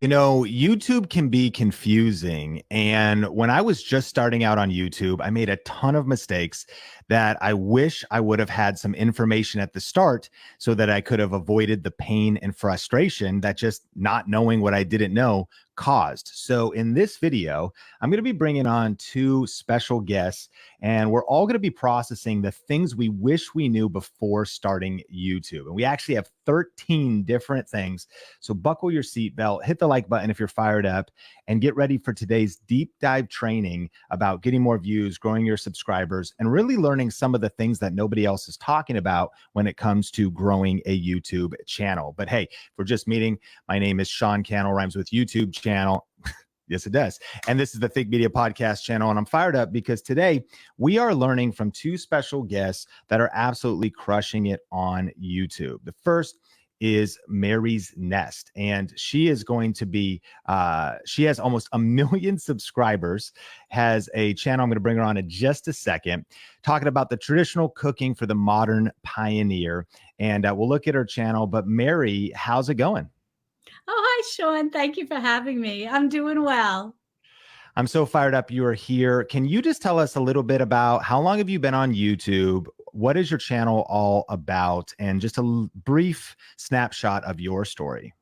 You know, YouTube can be confusing. And when I was just starting out on YouTube, I made a ton of mistakes that I wish I would have had some information at the start so that I could have avoided the pain and frustration that just not knowing what I didn't know caused. So, in this video, I'm going to be bringing on two special guests, and we're all going to be processing the things we wish we knew before starting YouTube. And we actually have 13 different things, so buckle your seatbelt, hit the like button if you're fired up, and get ready for today's deep dive training about getting more views, growing your subscribers, and really learning some of the things that nobody else is talking about when it comes to growing a YouTube channel. But hey, if we're just meeting, my name is Sean Cannell, rhymes with YouTube channel. Yes, it does. And this is the Think Media Podcast channel. And I'm fired up because today we are learning from two special guests that are absolutely crushing it on YouTube. The first is Mary's Nest, and she is going to be she has almost 1 million subscribers, has a channel. I'm going to bring her on in just a second, talking about the traditional cooking for the modern pioneer, and we'll look at her channel. But Mary, how's it going? Oh, hi, Sean. Thank you for having me. I'm doing well. I'm so fired up you are here. Can you just tell us a little bit about how long have you been on YouTube? What is your channel all about? And just a brief snapshot of your story.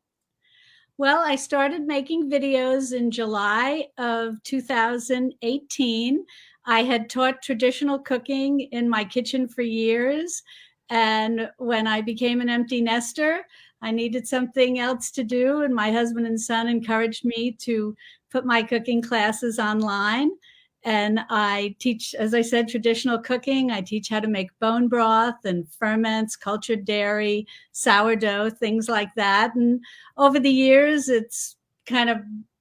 Well, I started making videos in July of 2018. I had taught traditional cooking in my kitchen for years. And when I became an empty nester, I needed something else to do. And my husband and son encouraged me to put my cooking classes online. And I teach, as I said, traditional cooking. I teach how to make bone broth and ferments, cultured dairy, sourdough, things like that. And over the years, it's kind of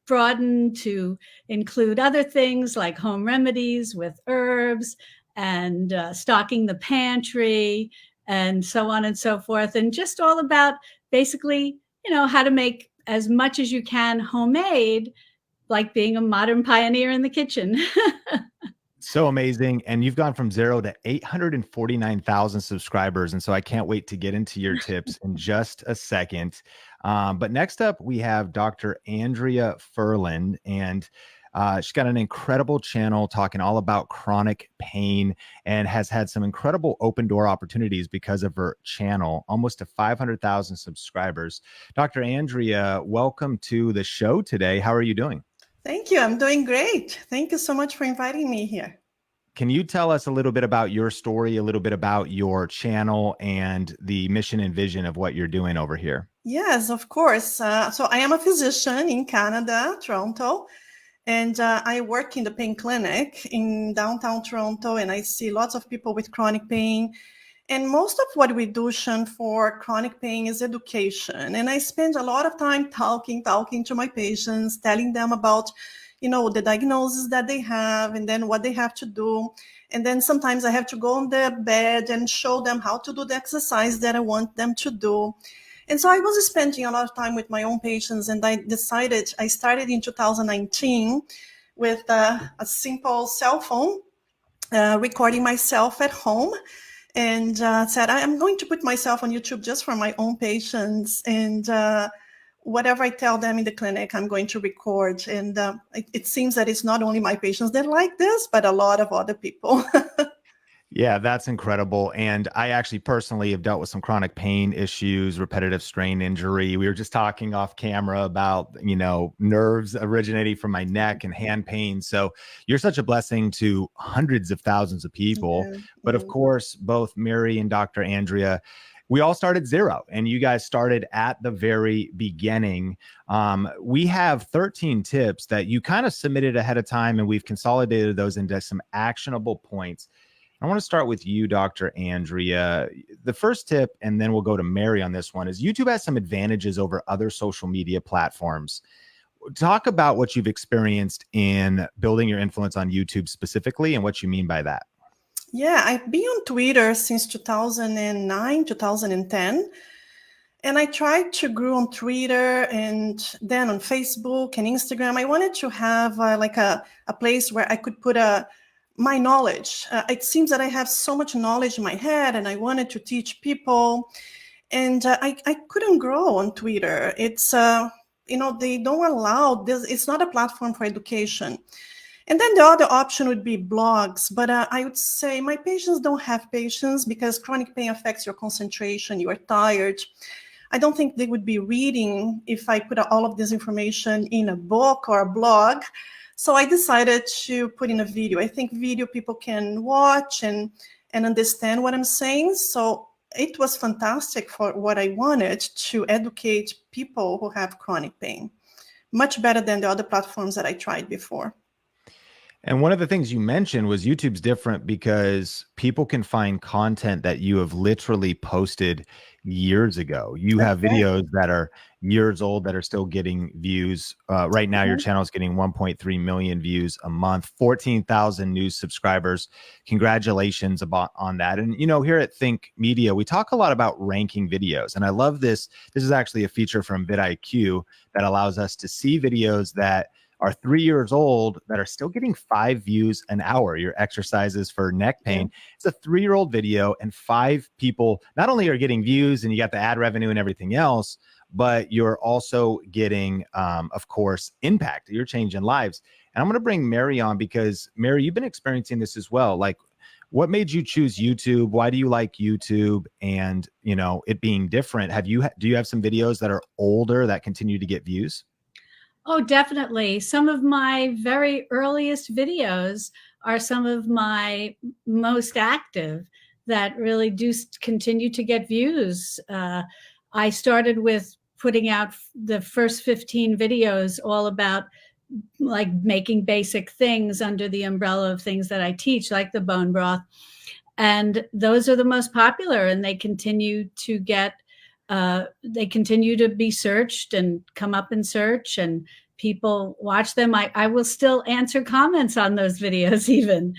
broadened to include other things like home remedies with herbs and stocking the pantry and so on and so forth. And just all about basically, how to make as much as you can homemade, like being a modern pioneer in the kitchen. So amazing. And you've gone from 0 to 849,000 subscribers. And so I can't wait to get into your tips in just a second. But next up, we have Dr. Andrea Ferland, and she's got an incredible channel talking all about chronic pain and has had some incredible open door opportunities because of her channel, almost to 500,000 subscribers. Dr. Andrea, welcome to the show today. How are you doing? Thank you. I'm doing great. Thank you so much for inviting me here. Can you tell us a little bit about your story, a little bit about your channel and the mission and vision of what you're doing over here? Yes, of course. So I am a physician in Canada, Toronto, and I work in the pain clinic in downtown Toronto, and I see lots of people with chronic pain. And most of what we do, Sean, for chronic pain is education. And I spend a lot of time talking to my patients, telling them about, the diagnosis that they have and then what they have to do. And then sometimes I have to go on their bed and show them how to do the exercise that I want them to do. And so I was spending a lot of time with my own patients, and I started in 2019 with a simple cell phone, recording myself at home, and said, I'm going to put myself on YouTube just for my own patients. And whatever I tell them in the clinic, I'm going to record. And it seems that it's not only my patients that like this, but a lot of other people. Yeah, that's incredible. And I actually personally have dealt with some chronic pain issues, repetitive strain injury. We were just talking off camera about, nerves originating from my neck and hand pain. So you're such a blessing to hundreds of thousands of people. Yeah, But yeah. of course, both Mary and Dr. Andrea, we all started zero, and you guys started at the very beginning. We have 13 tips that you kind of submitted ahead of time, and we've consolidated those into some actionable points. I want to start with you, Dr. Andrea. The first tip, and then we'll go to Mary on this one, is YouTube has some advantages over other social media platforms. Talk about what you've experienced in building your influence on YouTube specifically and what you mean by that. Yeah, I've been on Twitter since 2009, 2010. And I tried to grow on Twitter and then on Facebook and Instagram. I wanted to have a place where I could put my knowledge. It seems that I have so much knowledge in my head, and I wanted to teach people. And I couldn't grow on Twitter. they don't allow this. It's not a platform for education. And then the other option would be blogs. But I would say my patients don't have patience because chronic pain affects your concentration. You are tired. I don't think they would be reading if I put all of this information in a book or a blog. So I decided to put in a video. I think video people can watch and understand what I'm saying. So it was fantastic for what I wanted, to educate people who have chronic pain. Much better than the other platforms that I tried before. And one of the things you mentioned was YouTube's different because people can find content that you have literally posted years ago. You have videos that are years old that are still getting views. Right now, your channel is getting 1.3 million views a month, 14,000 new subscribers. Congratulations on that. And, here at Think Media, we talk a lot about ranking videos. And I love this. This is actually a feature from vidIQ that allows us to see videos that are 3 years old that are still getting 5 views an hour. Your exercises for neck pain. It's a 3-year-old video, and 5 people not only are getting views and you got the ad revenue and everything else, but you're also getting, of course, impact. You're changing lives. And I'm going to bring Mary on because, Mary, you've been experiencing this as well. Like, what made you choose YouTube? Why do you like YouTube? And, it being different, do you have some videos that are older that continue to get views? Oh, definitely. Some of my very earliest videos are some of my most active that really do continue to get views. I started with putting out the first 15 videos all about like making basic things under the umbrella of things that I teach, like the bone broth. And those are the most popular, and they continue to be searched and come up in search, and people watch them. I will still answer comments on those videos even.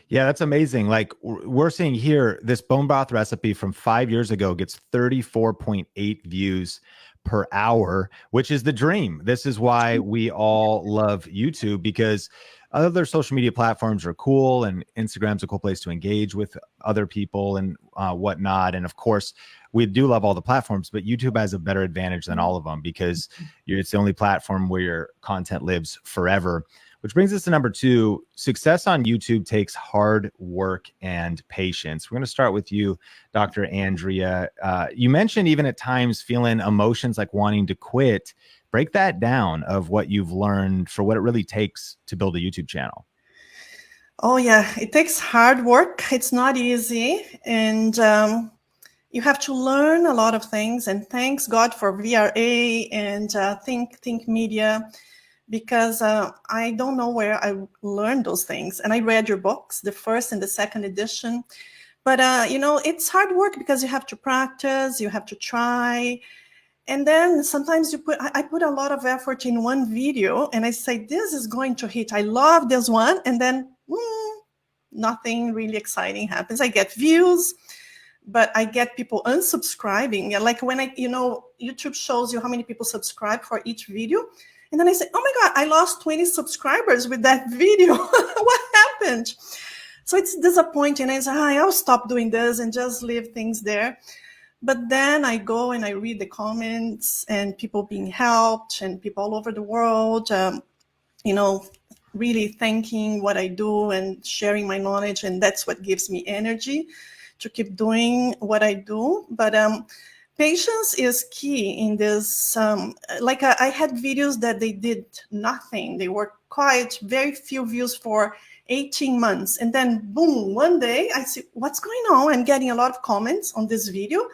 Yeah, that's amazing. Like, we're seeing here, this bone broth recipe from 5 years ago gets 34.8 views per hour, which is the dream. This is why we all love YouTube, because other social media platforms are cool, and Instagram's a cool place to engage with other people and whatnot. And of course, we do love all the platforms, but YouTube has a better advantage than all of them because it's the only platform where your content lives forever. Which brings us to number 2. Success on YouTube takes hard work and patience. We're going to start with you, Dr. Andrea. You mentioned even at times feeling emotions like wanting to quit. Break that down of what you've learned for what it really takes to build a YouTube channel. Oh, yeah. It takes hard work. It's not easy. And you have to learn a lot of things. And thanks God for VRA and Think Media, because I don't know where I learned those things. And I read your books, the first and the second edition. But, it's hard work because you have to practice, you have to try. And then sometimes I put a lot of effort in one video and I say, this is going to hit. I love this one. And then nothing really exciting happens. I get views, but I get people unsubscribing. Like when YouTube shows you how many people subscribe for each video. And then I say, oh my God, I lost 20 subscribers with that video. What happened? So it's disappointing. I say, I'll stop doing this and just leave things there. But then I go and I read the comments and people being helped and people all over the world, really thanking what I do and sharing my knowledge. And that's what gives me energy to keep doing what I do. But patience is key in this. I had videos that they did nothing. They were quiet, very few views for 18 months. And then boom, one day I see what's going on. I'm getting a lot of comments on this video.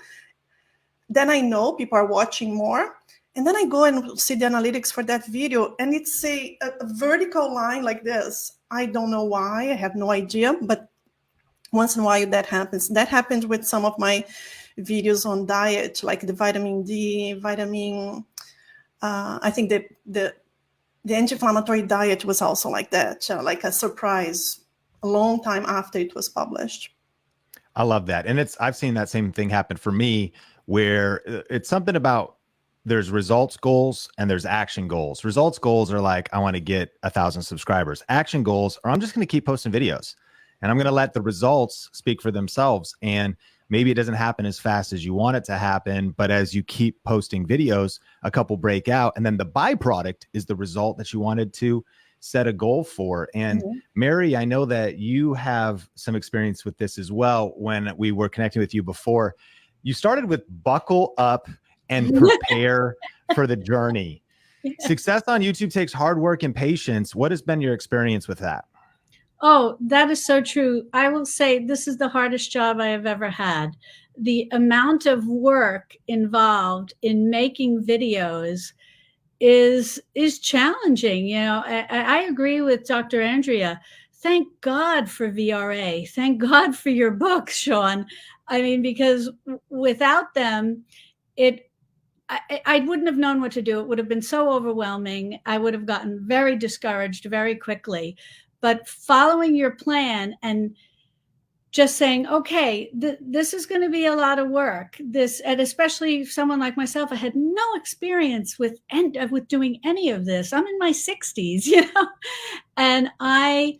Then I know people are watching more. And then I go and see the analytics for that video. And it's a vertical line like this. I don't know why. I have no idea. But once in a while that happens. That happened with some of my videos on diet, like the vitamin D, I think the anti-inflammatory diet was also like that, like a surprise a long time after it was published. I love that. And I've seen that same thing happen for me, where it's something about there's results goals and there's action goals. Results goals are like, I want to get 1,000 subscribers. Action goals are I'm just going to keep posting videos and I'm going to let the results speak for themselves. And maybe it doesn't happen as fast as you want it to happen, but as you keep posting videos, a couple break out, and then the byproduct is the result that you wanted to set a goal for. And Mary, I know that you have some experience with this as well. When we were connecting with you before, you started with buckle up and prepare for the journey. Success on YouTube takes hard work and patience. What has been your experience with that? Oh, that is so true. I will say this is the hardest job I have ever had. The amount of work involved in making videos is challenging. You know, I agree with Dr. Andrea. Thank God for VRA. Thank God for your books, Sean. I mean, because without them, I wouldn't have known what to do. It would have been so overwhelming. I would have gotten very discouraged very quickly. But following your plan and just saying, okay, this is going to be a lot of work. And especially someone like myself, I had no experience with doing any of this. I'm in my 60s, you know, and I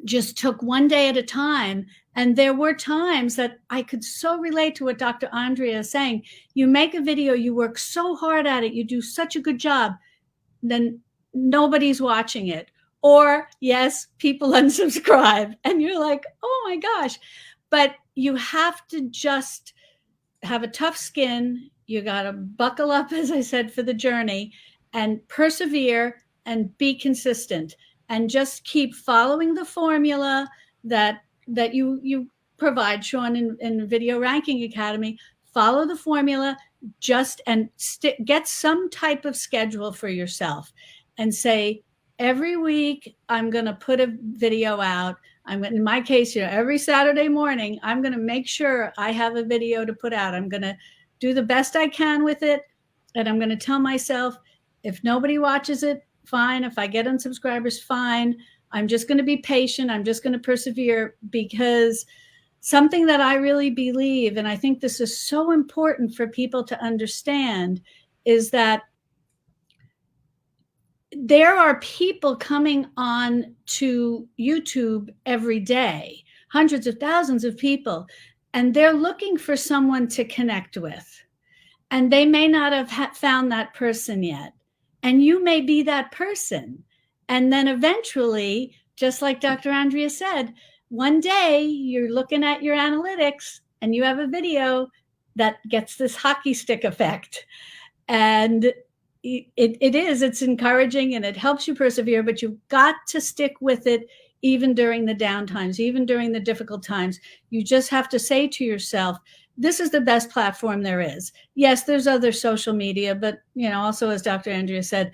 just took one day at a time. And there were times that I could so relate to what Dr. Andrea is saying. You make a video, you work so hard at it, you do such a good job, then nobody's watching it. Or yes, people unsubscribe and you're like, oh my gosh. But you have to just have a tough skin. You got to buckle up, as I said, for the journey, and persevere and be consistent and just keep following the formula that you provide, Sean, in Video Ranking Academy. Follow the formula, get some type of schedule for yourself and say, every week, I'm going to put a video out. In my case, every Saturday morning, I'm going to make sure I have a video to put out. I'm going to do the best I can with it. And I'm going to tell myself, if nobody watches it, fine. If I get unsubscribers, fine. I'm just going to be patient. I'm just going to persevere, because something that I really believe, and I think this is so important for people to understand, is that there are people coming on to YouTube every day, hundreds of thousands of people, and they're looking for someone to connect with. And they may not have found that person yet. And you may be that person. And then eventually, just like Dr. Andrea said, one day you're looking at your analytics and you have a video that gets this hockey stick effect. And it's encouraging and it helps you persevere, but you've got to stick with it even during the down times, even during the difficult times. You just have to say to yourself, this is the best platform there is. Yes, there's other social media, but also, as Dr. Andrea said,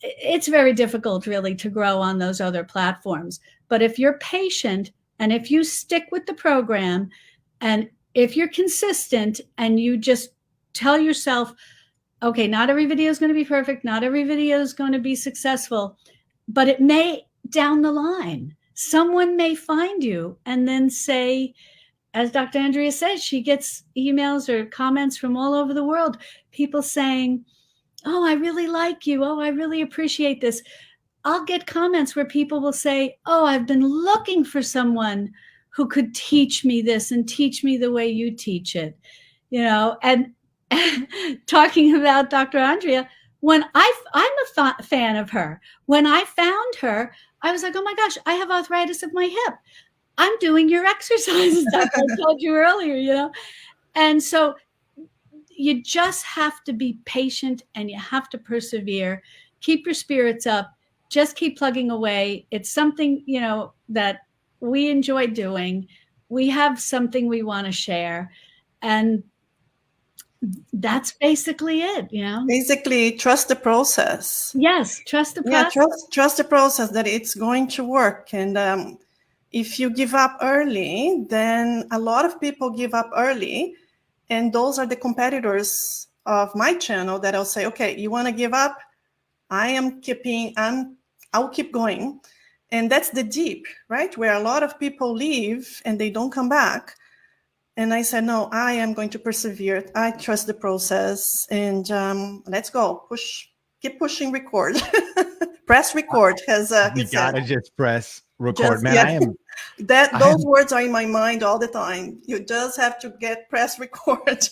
it's very difficult really to grow on those other platforms. But if you're patient and if you stick with the program and if you're consistent and you just tell yourself, okay, not every video is going to be perfect. Not every video is going to be successful, but it may, down the line, someone may find you and then say, as Dr. Andrea says, she gets emails or comments from all over the world, people saying, oh, I really like you. Oh, I really appreciate this. I'll get comments where people will say, oh, I've been looking for someone who could teach me this and teach me the way you teach it, and talking about Dr. Andrea, when I'm a fan of her. When I found her, I was like, oh my gosh, I have arthritis of my hip. I'm doing your exercises that I told you earlier, And so you just have to be patient and you have to persevere. Keep your spirits up. Just keep plugging away. It's something, that we enjoy doing. We have something we want to share. And that's basically it, Basically, trust the process. Yes, trust the process. Yeah, trust the process, that it's going to work. And if you give up early, then a lot of people give up early. And those are the competitors of my channel that I'll say, okay, you want to give up? I'll keep going. And that's the deep, right? Where a lot of people leave and they don't come back. And I said, no, I am going to persevere. I trust the process, and let's go. Keep pushing record. Press record, as You he said. gotta just press record, Just, man. yeah, I those am words are in my mind all the time. You just have to get press record.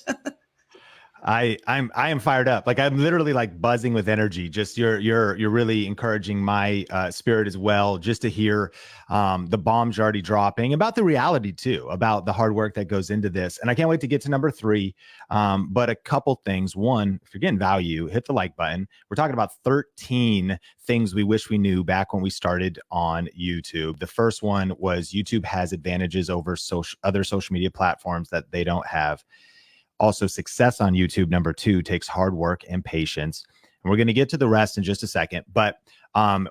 I am fired up. Like I'm literally like buzzing with energy. Just you're really encouraging my spirit as well. Just to hear the bombs you're already dropping about the reality too, about the hard work that goes into this. And I can't wait to get to number 3. But a couple things. One, if you're getting value, hit the like button. We're talking about 13 things we wish we knew back when we started on YouTube. The first one was YouTube has advantages over other social media platforms that they don't have. Also, success on YouTube, number 2, takes hard work and patience. And we're going to get to the rest in just a second. But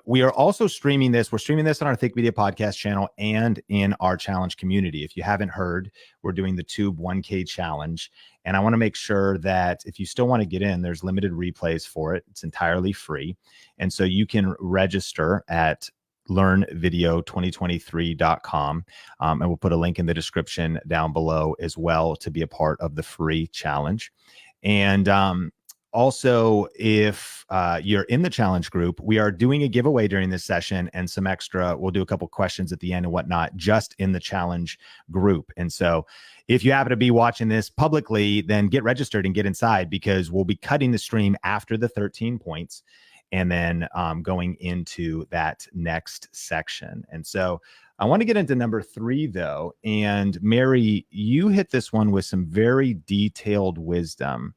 we are also streaming this. We're streaming this on our Think Media podcast channel and in our challenge community. If you haven't heard, we're doing the Tube 1K challenge. And I want to make sure that if you still want to get in, there's limited replays for it. It's entirely free. And so you can register at learnvideo2023.com. And we'll put a link in the description down below as well to be a part of the free challenge. And also, if you're in the challenge group, we are doing a giveaway during this session and some extra. We'll do a couple questions at the end and whatnot, just in the challenge group. And so if you happen to be watching this publicly, then get registered and get inside, because we'll be cutting the stream after the 13 points. And then going into that next section. And so I want to get into number 3, though. And Mary, you hit this one with some very detailed wisdom.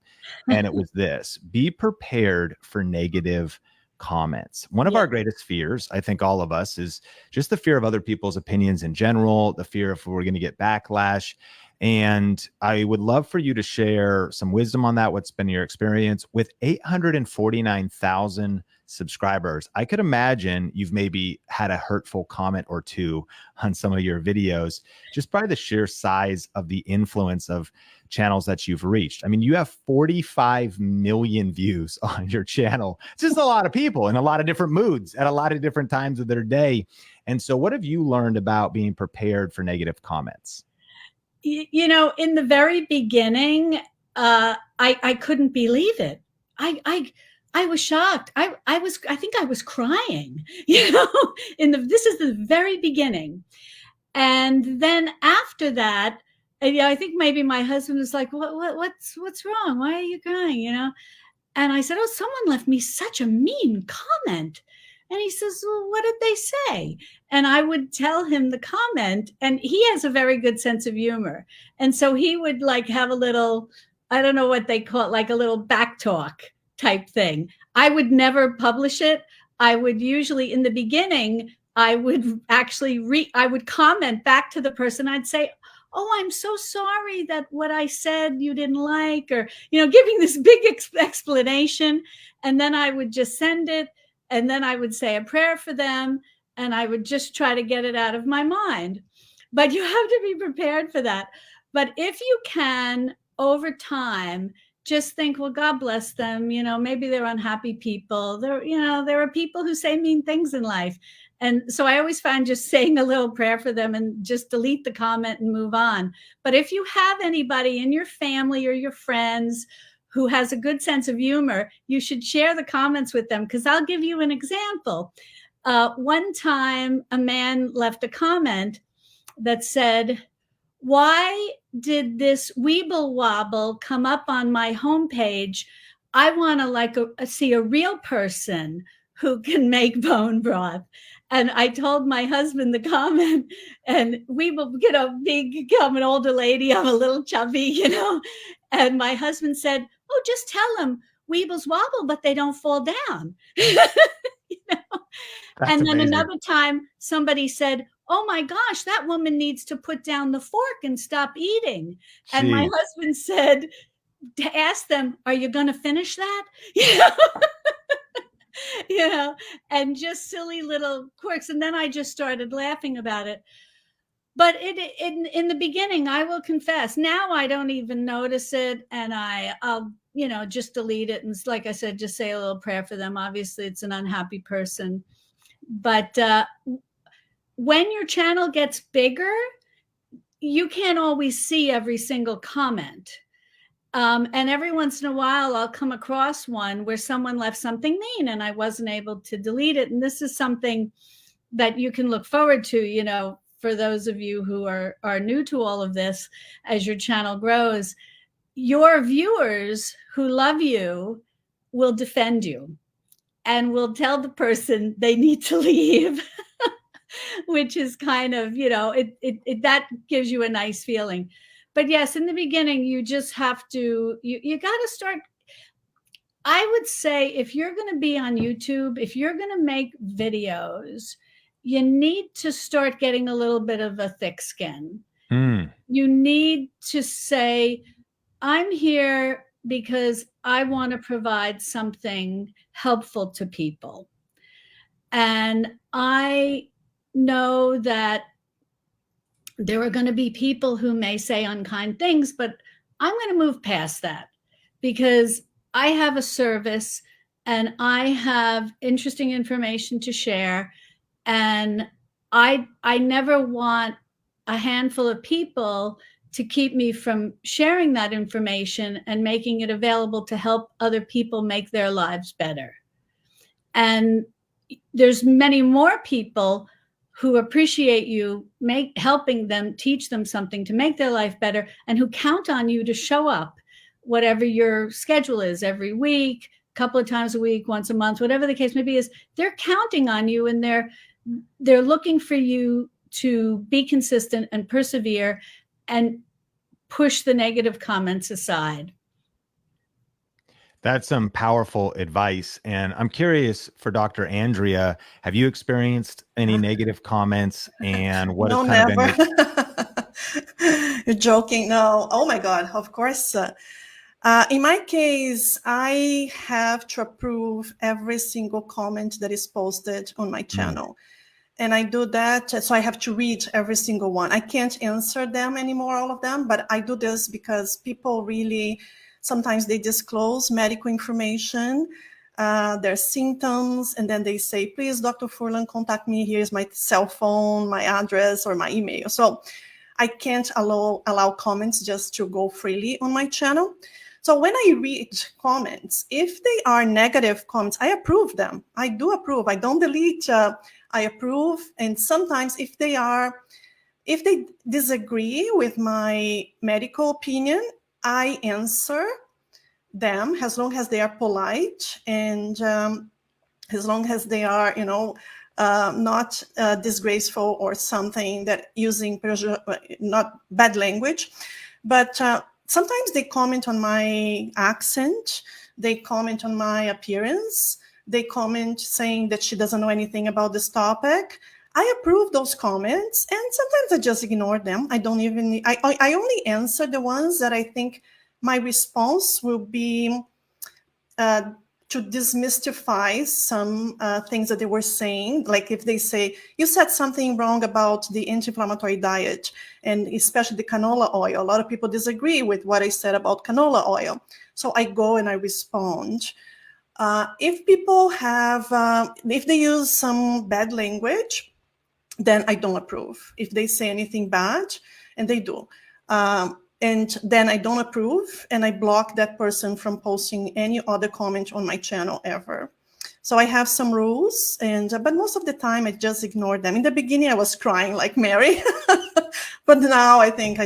And it was this: be prepared for negative comments. One of our greatest fears, I think all of us, is just the fear of other people's opinions in general, the fear if we're going to get backlash. And I would love for you to share some wisdom on that. What's been your experience with 849,000 subscribers? I could imagine you've maybe had a hurtful comment or two on some of your videos, just by the sheer size of the influence of channels that you've reached. I mean, you have 45 million views on your channel. It's just a lot of people in a lot of different moods at a lot of different times of their day. And so what have you learned about being prepared for negative comments? You know, in the very beginning, I couldn't believe it. I was shocked. I think I was crying, you know, this is the very beginning. And then after that, I think maybe my husband was like, what's wrong? Why are you crying? You know? And I said, oh, someone left me such a mean comment. And he says, well, what did they say? And I would tell him the comment, and he has a very good sense of humor. And so he would like have a little, I don't know what they call it, like a little back talk type thing. I would never publish it. I would usually, in the beginning, I would actually I would comment back to the person. I'd say, oh, I'm so sorry that what I said you didn't like, or, you know, giving this big explanation. And then I would just send it. And then I would say a prayer for them, and I would just try to get it out of my mind. But you have to be prepared for that. But if you can, over time, just think, well, God bless them. You know, maybe they're unhappy people. There are people who say mean things in life. And so I always find just saying a little prayer for them and just delete the comment and move on. But if you have anybody in your family or your friends who has a good sense of humor, you should share the comments with them, because I'll give you an example. One time, a man left a comment that said, why did this Weeble Wobble come up on my homepage? I want to see a real person who can make bone broth. And I told my husband the comment, and Weeble, you know, I'm an older lady, I'm a little chubby, you know. And my husband said, oh, just tell them Weebles wobble, but they don't fall down. You know? And then amazing. Another time, somebody said, oh my gosh, that woman needs to put down the fork and stop eating. Jeez. And my husband said, to ask them, are you going to finish that? You know? You know, and just silly little quirks. And then I just started laughing about it. But in the beginning, I will confess, now I don't even notice it, and I'll, you know, just delete it. And like I said, just say a little prayer for them. Obviously, it's an unhappy person. But when your channel gets bigger, you can't always see every single comment. And every once in a while, I'll come across one where someone left something mean and I wasn't able to delete it. And this is something that you can look forward to, you know, for those of you who are new to all of this, as your channel grows, your viewers who love you will defend you and will tell the person they need to leave, which is kind of, you know, that gives you a nice feeling. But yes, in the beginning, you just have to, you got to start. I would say if you're going to be on YouTube, if you're going to make videos, you need to start getting a little bit of a thick skin. You need to say, I'm here because I want to provide something helpful to people. And I know that there are going to be people who may say unkind things, but I'm going to move past that because I have a service and I have interesting information to share. And I never want a handful of people to keep me from sharing that information and making it available to help other people make their lives better. And there's many more people who appreciate you helping them, teach them something to make their life better, and who count on you to show up, whatever your schedule is, every week, a couple of times a week, once a month, whatever the case may be, is they're counting on you and they're looking for you to be consistent and persevere and push the negative comments aside. That's some powerful advice. And I'm curious for Dr. Andrea, have you experienced any negative comments, and what No, has kind never. of been You're joking. No. Oh my God. Of course. In my case, I have to approve every single comment that is posted on my channel. And I do that, so I have to read every single one. I can't answer them anymore, all of them, but I do this because people really, sometimes they disclose medical information, their symptoms, and then they say, please, Dr. Furlan, contact me. Here's my cell phone, my address, or my email. So I can't allow comments just to go freely on my channel. So when I read comments, if they are negative comments, I approve them. I do approve. I don't delete. I approve. And sometimes if they disagree with my medical opinion, I answer them as long as they are polite and as long as they are, you know, not disgraceful or something that using not bad language. But sometimes they comment on my accent. They comment on my appearance. They comment saying that she doesn't know anything about this topic. I approve those comments, and sometimes I just ignore them. I don't even, I only answer the ones that I think my response will be to demystify some things that they were saying. Like if they say, you said something wrong about the anti-inflammatory diet, and especially the canola oil. A lot of people disagree with what I said about canola oil. So I go and I respond. If people have, if they use some bad language, then I don't approve. If they say anything bad, and they do, and then I don't approve, and I block that person from posting any other comment on my channel ever. So I have some rules, but most of the time I just ignore them. In the beginning, I was crying like Mary, but now I think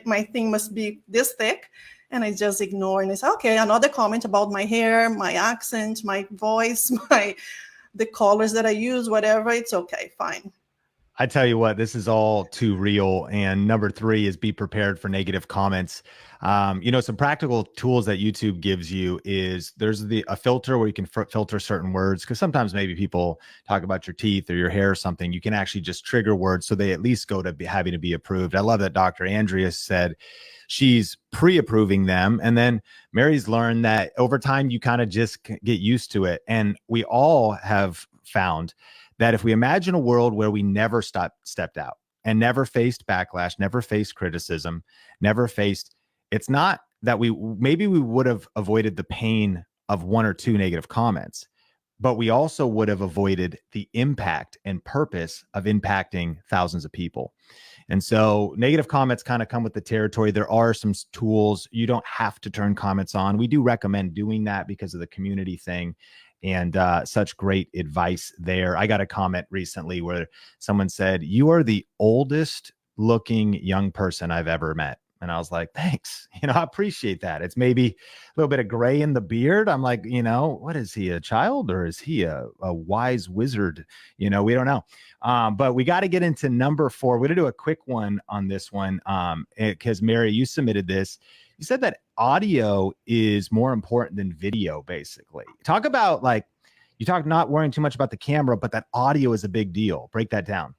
my thing must be this thick, and I just ignore, and I say, okay, another comment about my hair, my accent, my voice, the colors that I use, whatever, it's okay, fine. I tell you what, this is all too real. And number 3 is be prepared for negative comments. You know, some practical tools that YouTube gives you is there's a filter where you can filter certain words, because sometimes maybe people talk about your teeth or your hair or something. You can actually just trigger words so they at least go to having to be approved. I love that Dr. Andrea said she's pre-approving them. And then Mary's learned that over time, you kind of just get used to it. And we all have found that if we imagine a world where we never stepped out and never faced backlash, never faced criticism, never faced, it's not that maybe we would have avoided the pain of 1 or 2 negative comments, but we also would have avoided the impact and purpose of impacting thousands of people. And so negative comments kind of come with the territory. There are some tools. You don't have to turn comments on. We do recommend doing that because of the community thing, and such great advice there. I got a comment recently where someone said, "You are the oldest looking young person I've ever met." And I was like, thanks. I appreciate that. It's maybe a little bit of gray in the beard. I'm like, what is he, a child, or is he a wise wizard? We don't know. But we got to get into number 4. We're going to do a quick one on this one. Because Mary, you submitted this. You said that audio is more important than video, basically. Talk about, like, you talk not worrying too much about the camera, but that audio is a big deal. Break that down.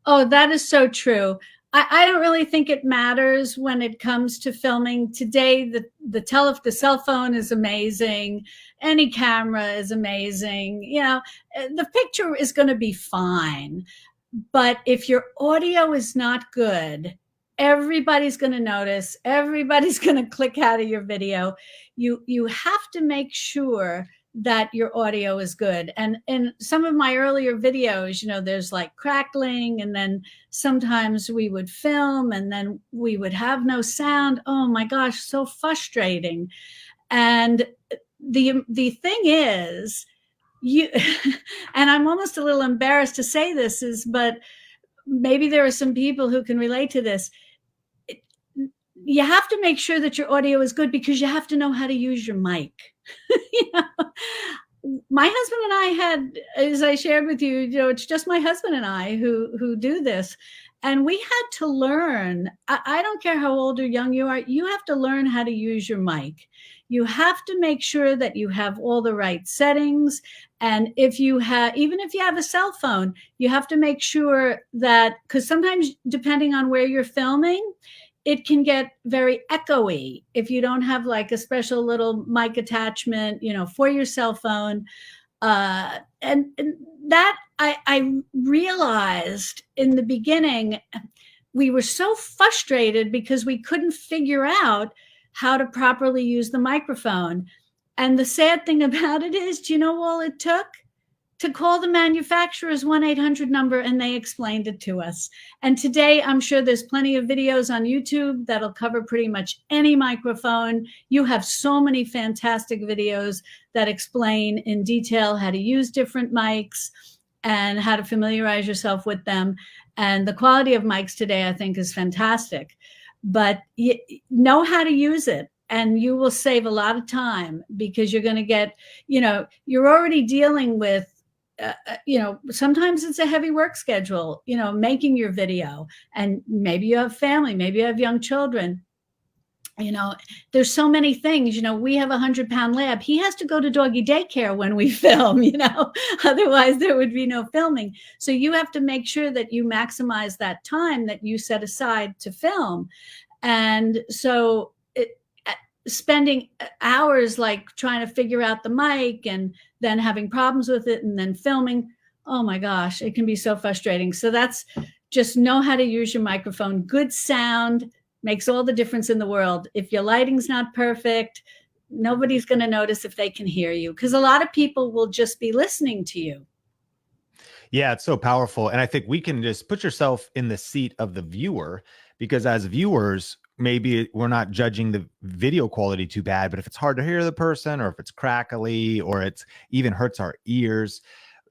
Oh, that is so true. I don't really think it matters when it comes to filming. Today, the cell phone is amazing. Any camera is amazing. The picture is going to be fine. But if your audio is not good, everybody's going to notice. Everybody's going to click out of your video. You have to make sure that your audio is good. And in some of my earlier videos, there's like crackling, and then sometimes we would film and then we would have no sound. Oh my gosh, so frustrating. And the thing is, and I'm almost a little embarrassed to say this, but maybe there are some people who can relate to this. You have to make sure that your audio is good, because you have to know how to use your mic. My husband and I had, as I shared with you, it's just my husband and I who do this. And we had to learn. I don't care how old or young you are, you have to learn how to use your mic. You have to make sure that you have all the right settings. And even if you have a cell phone, you have to make sure that, because sometimes depending on where you're filming, it can get very echoey if you don't have like a special little mic attachment, for your cell phone. And that I realized in the beginning, we were so frustrated because we couldn't figure out how to properly use the microphone. And the sad thing about it is, do you know all it took? To call the manufacturer's 1-800 number, and they explained it to us. And today, I'm sure there's plenty of videos on YouTube that'll cover pretty much any microphone. You have so many fantastic videos that explain in detail how to use different mics and how to familiarize yourself with them. And the quality of mics today, I think, is fantastic. But you know how to use it, and you will save a lot of time, because you're going to get, you're already dealing with, sometimes it's a heavy work schedule, making your video, and maybe you have family, maybe you have young children. There's so many things. We have a 100-pound lab. He has to go to doggy daycare when we film, otherwise there would be no filming. So you have to make sure that you maximize that time that you set aside to film. And so spending hours like trying to figure out the mic and then having problems with it and then filming, oh my gosh, it can be so frustrating. So that's just know how to use your microphone. Good sound makes all the difference in the world. If your lighting's not perfect, nobody's going to notice if they can hear you, because a lot of people will just be listening to you. Yeah, it's so powerful. And I think we can just put yourself in the seat of the viewer, because as viewers, maybe we're not judging the video quality too bad, but if it's hard to hear the person, or if it's crackly, or it's even hurts our ears,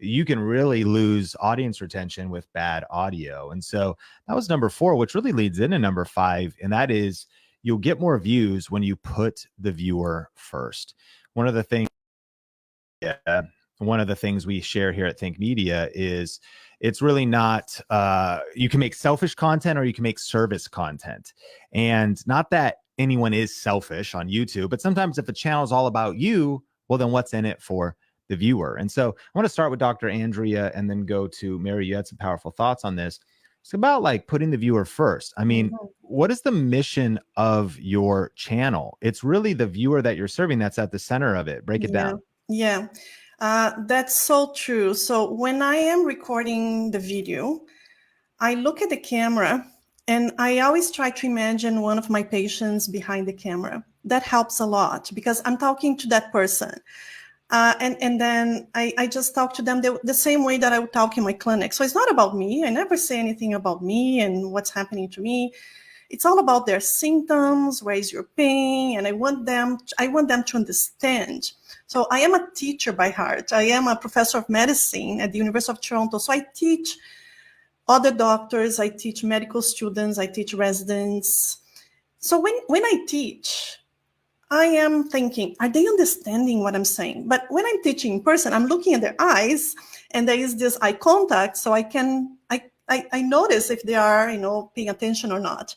you can really lose audience retention with bad audio. And so that was number 4, which really leads into number 5. And that is, you'll get more views when you put the viewer first. One of the things we share here at Think Media is it's really not, you can make selfish content or you can make service content. And not that anyone is selfish on YouTube, but sometimes if a channel is all about you, well, then what's in it for the viewer? And so I want to start with Dr. Andrea and then go to Mary. You had some powerful thoughts on this. It's about like putting the viewer first. I mean, what is the mission of your channel? It's really the viewer that you're serving that's at the center of it. Break it down. Yeah. That's so true. So when I am recording the video, I look at the camera and I always try to imagine one of my patients behind the camera. That helps a lot because I'm talking to that person. And then I just talk to them the same way that I would talk in my clinic. So it's not about me. I never say anything about me and what's happening to me. It's all about their symptoms, where is your pain, and I want them to understand. So I am a teacher by heart. I am a professor of medicine at the University of Toronto. So I teach other doctors, I teach medical students, I teach residents. So when I teach, I am thinking, are they understanding what I'm saying? But when I'm teaching in person, I'm looking at their eyes, and there is this eye contact, so I notice if they are, paying attention or not.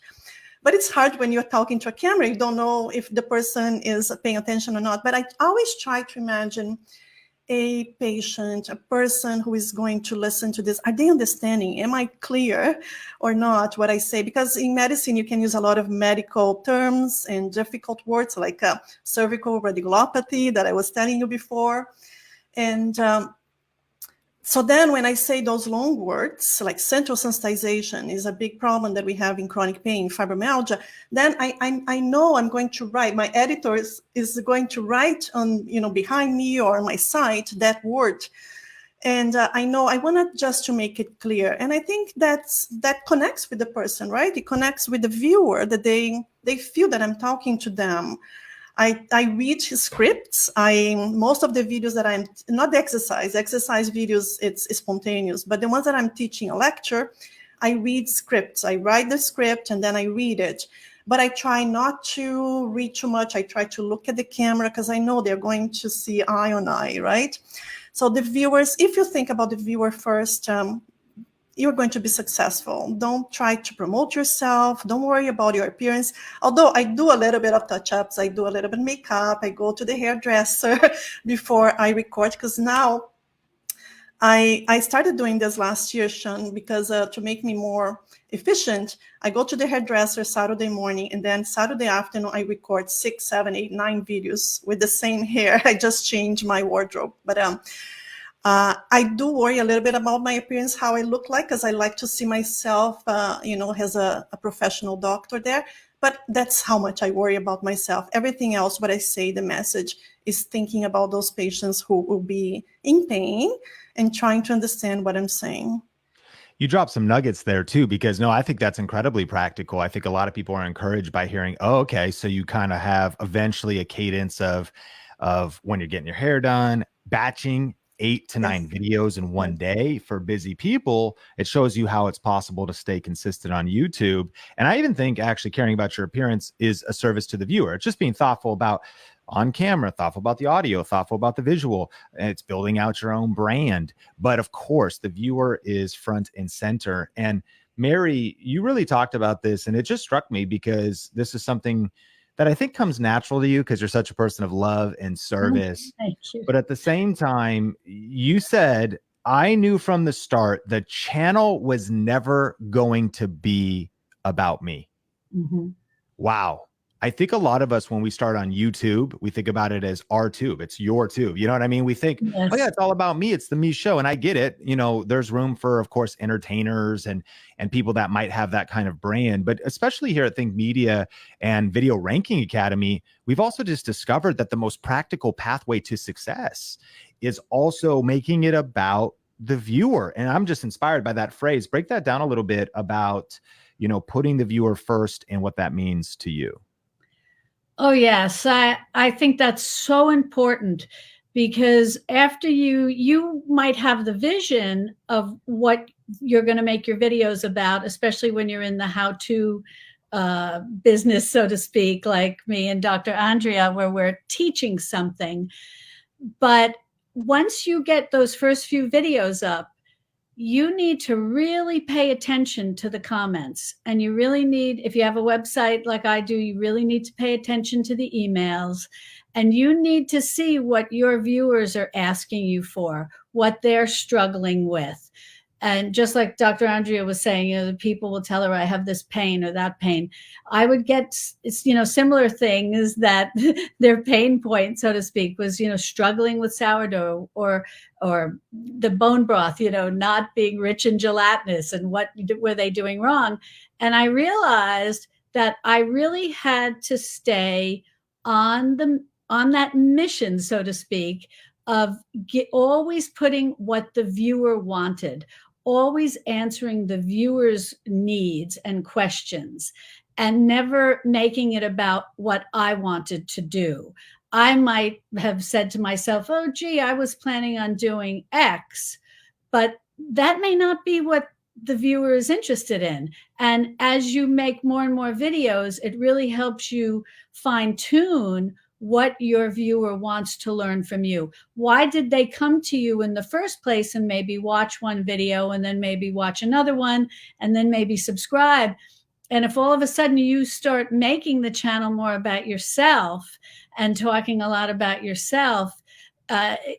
But it's hard when you're talking to a camera. You don't know if the person is paying attention or not. But I always try to imagine a patient, a person who is going to listen to this. Are they understanding? Am I clear or not what I say? Because in medicine, you can use a lot of medical terms and difficult words like cervical radiculopathy that I was telling you before. And so then when I say those long words, like central sensitization is a big problem that we have in chronic pain, fibromyalgia, then I know I'm going to write, my editor is going to write on, behind me or on my site that word. And I know I want just to make it clear. And I think that connects with the person, right? It connects with the viewer, that they feel that I'm talking to them. I read scripts. Most of the videos that I'm, not the exercise videos, it's spontaneous, but the ones that I'm teaching a lecture, I read scripts. I write the script and then I read it. But I try not to read too much. I try to look at the camera because I know they're going to see eye on eye, right? So the viewers, if you think about the viewer first, you're going to be successful. Don't try to promote yourself. Don't worry about your appearance. Although I do a little bit of touch-ups, I do a little bit of makeup. I go to the hairdresser before I record, because now I started doing this last year, Sean, because to make me more efficient, I go to the hairdresser Saturday morning, and then Saturday afternoon, I record 6, 7, 8, 9 videos with the same hair. I just change my wardrobe. But I do worry a little bit about my appearance, how I look like, because I like to see myself, as a professional doctor there. But that's how much I worry about myself. Everything else, what I say, the message is thinking about those patients who will be in pain and trying to understand what I'm saying. You dropped some nuggets there too, because no, I think that's incredibly practical. I think a lot of people are encouraged by hearing, oh, okay, so you kind of have eventually a cadence of when you're getting your hair done, batching 8 to 9 videos in one day for busy people. It shows you how it's possible to stay consistent on YouTube. And I even think actually caring about your appearance is a service to the viewer. It's just being thoughtful about on camera, thoughtful about the audio, thoughtful about the visual, and it's building out your own brand. But of course, the viewer is front and center. And Mary, you really talked about this, and it just struck me because this is something that I think comes natural to you because you're such a person of love and service. Thank you. But at the same time, you said, I knew from the start the channel was never going to be about me. Mm-hmm. Wow. I think a lot of us, when we start on YouTube, we think about it as our tube. It's your tube. You know what I mean? We think, yes. Oh yeah, it's all about me. It's the me show. And I get it. There's room for, of course, entertainers and people that might have that kind of brand. But especially here at Think Media and Video Ranking Academy, we've also just discovered that the most practical pathway to success is also making it about the viewer. And I'm just inspired by that phrase. Break that down a little bit about, putting the viewer first and what that means to you. Oh, yes. I think that's so important, because after you might have the vision of what you're going to make your videos about, especially when you're in the how-to business, so to speak, like me and Dr. Andrea, where we're teaching something. But once you get those first few videos up, you need to really pay attention to the comments. And you really need, if you have a website like I do, you really need to pay attention to the emails. And you need to see what your viewers are asking you for, what they're struggling with. And just like Dr. Andrea was saying, the people will tell her, I have this pain or that pain. I would get, similar things that their pain point, so to speak, was, struggling with sourdough or the bone broth, not being rich and gelatinous, and what were they doing wrong? And I realized that I really had to stay on that mission, so to speak, of always putting what the viewer wanted, always answering the viewer's needs and questions, and never making it about what I wanted to do. I might have said to myself, oh, gee, I was planning on doing X, but that may not be what the viewer is interested in. And as you make more and more videos, it really helps you fine tune what your viewer wants to learn from you. Why did they come to you in the first place and maybe watch one video and then maybe watch another one and then maybe subscribe? And if all of a sudden you start making the channel more about yourself and talking a lot about yourself,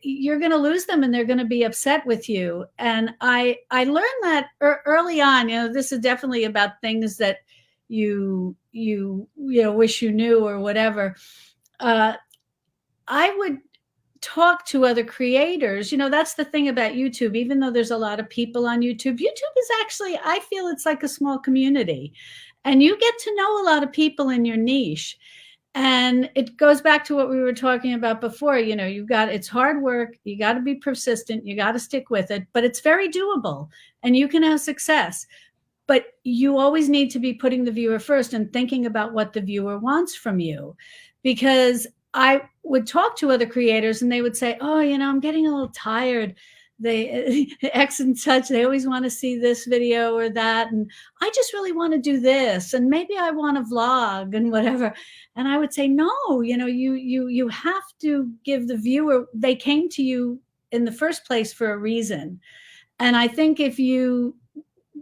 you're going to lose them and they're going to be upset with you. And I learned that early on. This is definitely about things that you wish you knew or whatever. I would talk to other creators. That's the thing about YouTube. Even though there's a lot of people on YouTube, YouTube is actually, I feel it's like a small community, and you get to know a lot of people in your niche. And it goes back to what we were talking about before. It's hard work. You got to be persistent. You got to stick with it, but it's very doable and you can have success. But you always need to be putting the viewer first and thinking about what the viewer wants from you. Because I would talk to other creators and they would say, oh, I'm getting a little tired. They X and such, they always want to see this video or that. And I just really want to do this. And maybe I want to vlog and whatever. And I would say, no, you have to give the viewer, they came to you in the first place for a reason. And I think if you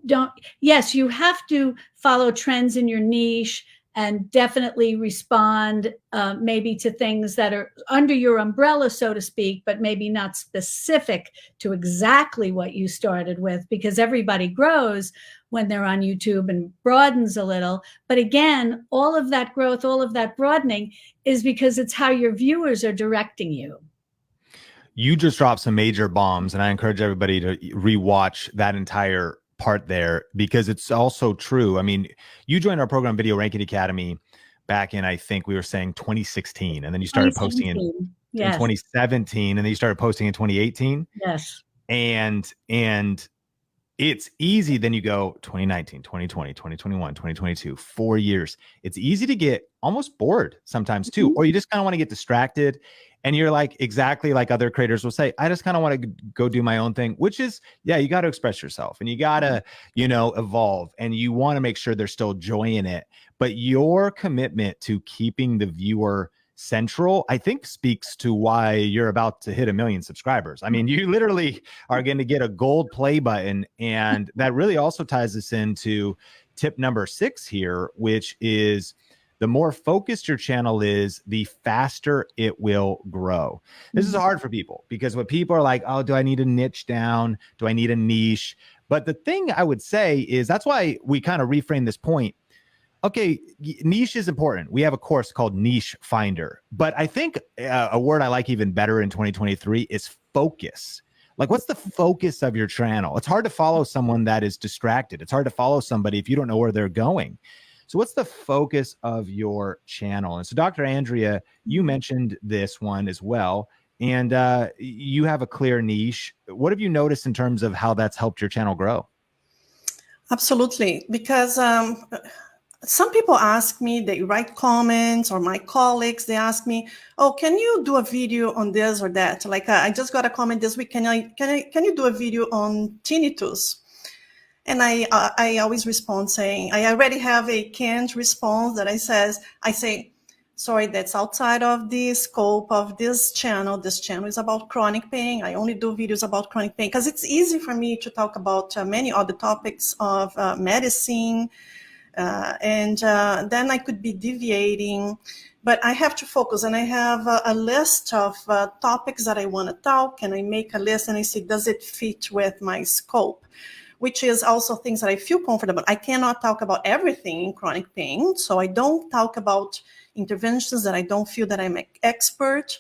don't, yes, you have to follow trends in your niche and definitely respond maybe to things that are under your umbrella, so to speak, but maybe not specific to exactly what you started with, because everybody grows when they're on YouTube and broadens a little. But again, all of that growth, all of that broadening is because it's how your viewers are directing you. You just dropped some major bombs, and I encourage everybody to rewatch that entire part there, because it's also true. I mean, you joined our program, Video Ranking Academy, back in, I think we were saying 2016, and then you started posting in 2017, and then you started posting in 2018. Yes. And it's easy. Then you go 2019, 2020, 2021, 2022, 4 years. It's easy to get almost bored sometimes too, or you just kind of want to get distracted. And you're like, exactly like other creators will say, I just kind of want to go do my own thing, which is, yeah, you got to express yourself and you got to, evolve, and you want to make sure there's still joy in it. But your commitment to keeping the viewer central, I think, speaks to why you're about to hit 1 million subscribers. I mean, you literally are going to get a gold play button. And that really also ties us into tip number 6 here, which is, the more focused your channel is, the faster it will grow. This is hard for people, because what people are like, oh, do I need a niche down? Do I need a niche? But the thing I would say is, that's why we kind of reframe this point. Okay, niche is important. We have a course called Niche Finder. But I think a word I like even better in 2023 is focus. Like, what's the focus of your channel? It's hard to follow someone that is distracted. It's hard to follow somebody if you don't know where they're going. So what's the focus of your channel? And so, Dr. Andrea, you mentioned this one as well, and you have a clear niche. What have you noticed in terms of how that's helped your channel grow? Absolutely, because some people ask me, they write comments, or my colleagues, they ask me, oh, can you do a video on this or that? Like, I just got a comment this week, can you do a video on tinnitus? And I always respond saying, I already have a canned response that I say, sorry, that's outside of the scope of this channel. This channel is about chronic pain. I only do videos about chronic pain, because it's easy for me to talk about many other topics of medicine. And then I could be deviating, but I have to focus, and I have a list of topics that I want to talk, and I make a list and I say, does it fit with my scope? Which is also things that I feel comfortable. I cannot talk about everything in chronic pain, so I don't talk about interventions that I don't feel that I'm an expert,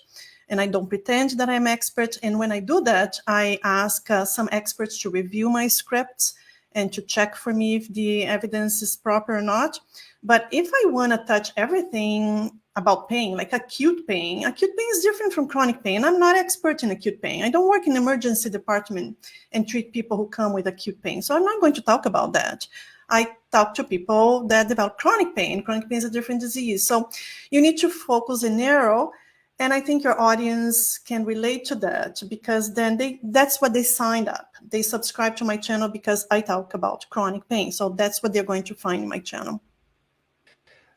and I don't pretend that I'm expert. And when I do that, I ask some experts to review my scripts and to check for me if the evidence is proper or not. But if I want to touch everything about pain, like acute pain. Acute pain is different from chronic pain. I'm not expert in acute pain. I don't work in the emergency department and treat people who come with acute pain. So I'm not going to talk about that. I talk to people that develop chronic pain. Chronic pain is a different disease. So you need to focus and narrow. And I think your audience can relate to that, because then that's what they signed up. They subscribe to my channel because I talk about chronic pain. So that's what they're going to find in my channel.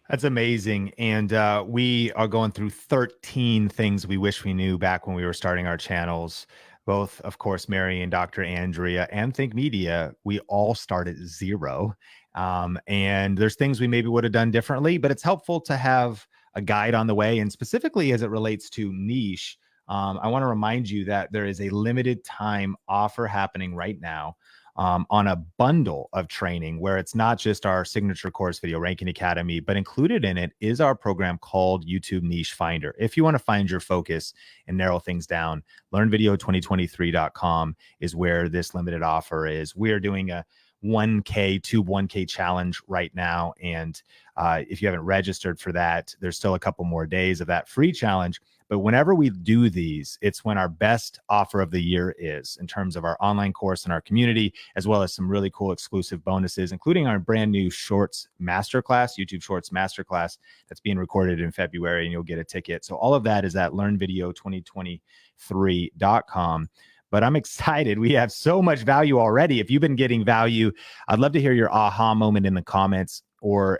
That's amazing. And we are going through 13 things we wish we knew back when we were starting our channels. Both, of course, Mary and Dr. Andrea and Think Media, we all start at zero. And there's things we maybe would have done differently, but it's helpful to have a guide on the way. And specifically as it relates to niche, I want to remind you that there is a limited time offer happening right now on a bundle of training where it's not just our signature course, Video Ranking Academy, but included in it is our program called YouTube Niche Finder. If you want to find your focus and narrow things down, learnvideo2023.com is where this limited offer is. We are doing a 1K to 1K challenge right now. And if you haven't registered for that, there's still a couple more days of that free challenge. But whenever we do these, it's when our best offer of the year is in terms of our online course and our community, as well as some really cool exclusive bonuses, including our brand new Shorts Masterclass, YouTube Shorts Masterclass that's being recorded in February, and you'll get a ticket. So all of that is at learnvideo2023.com. But I'm excited. We have so much value already. If you've been getting value, I'd love to hear your aha moment in the comments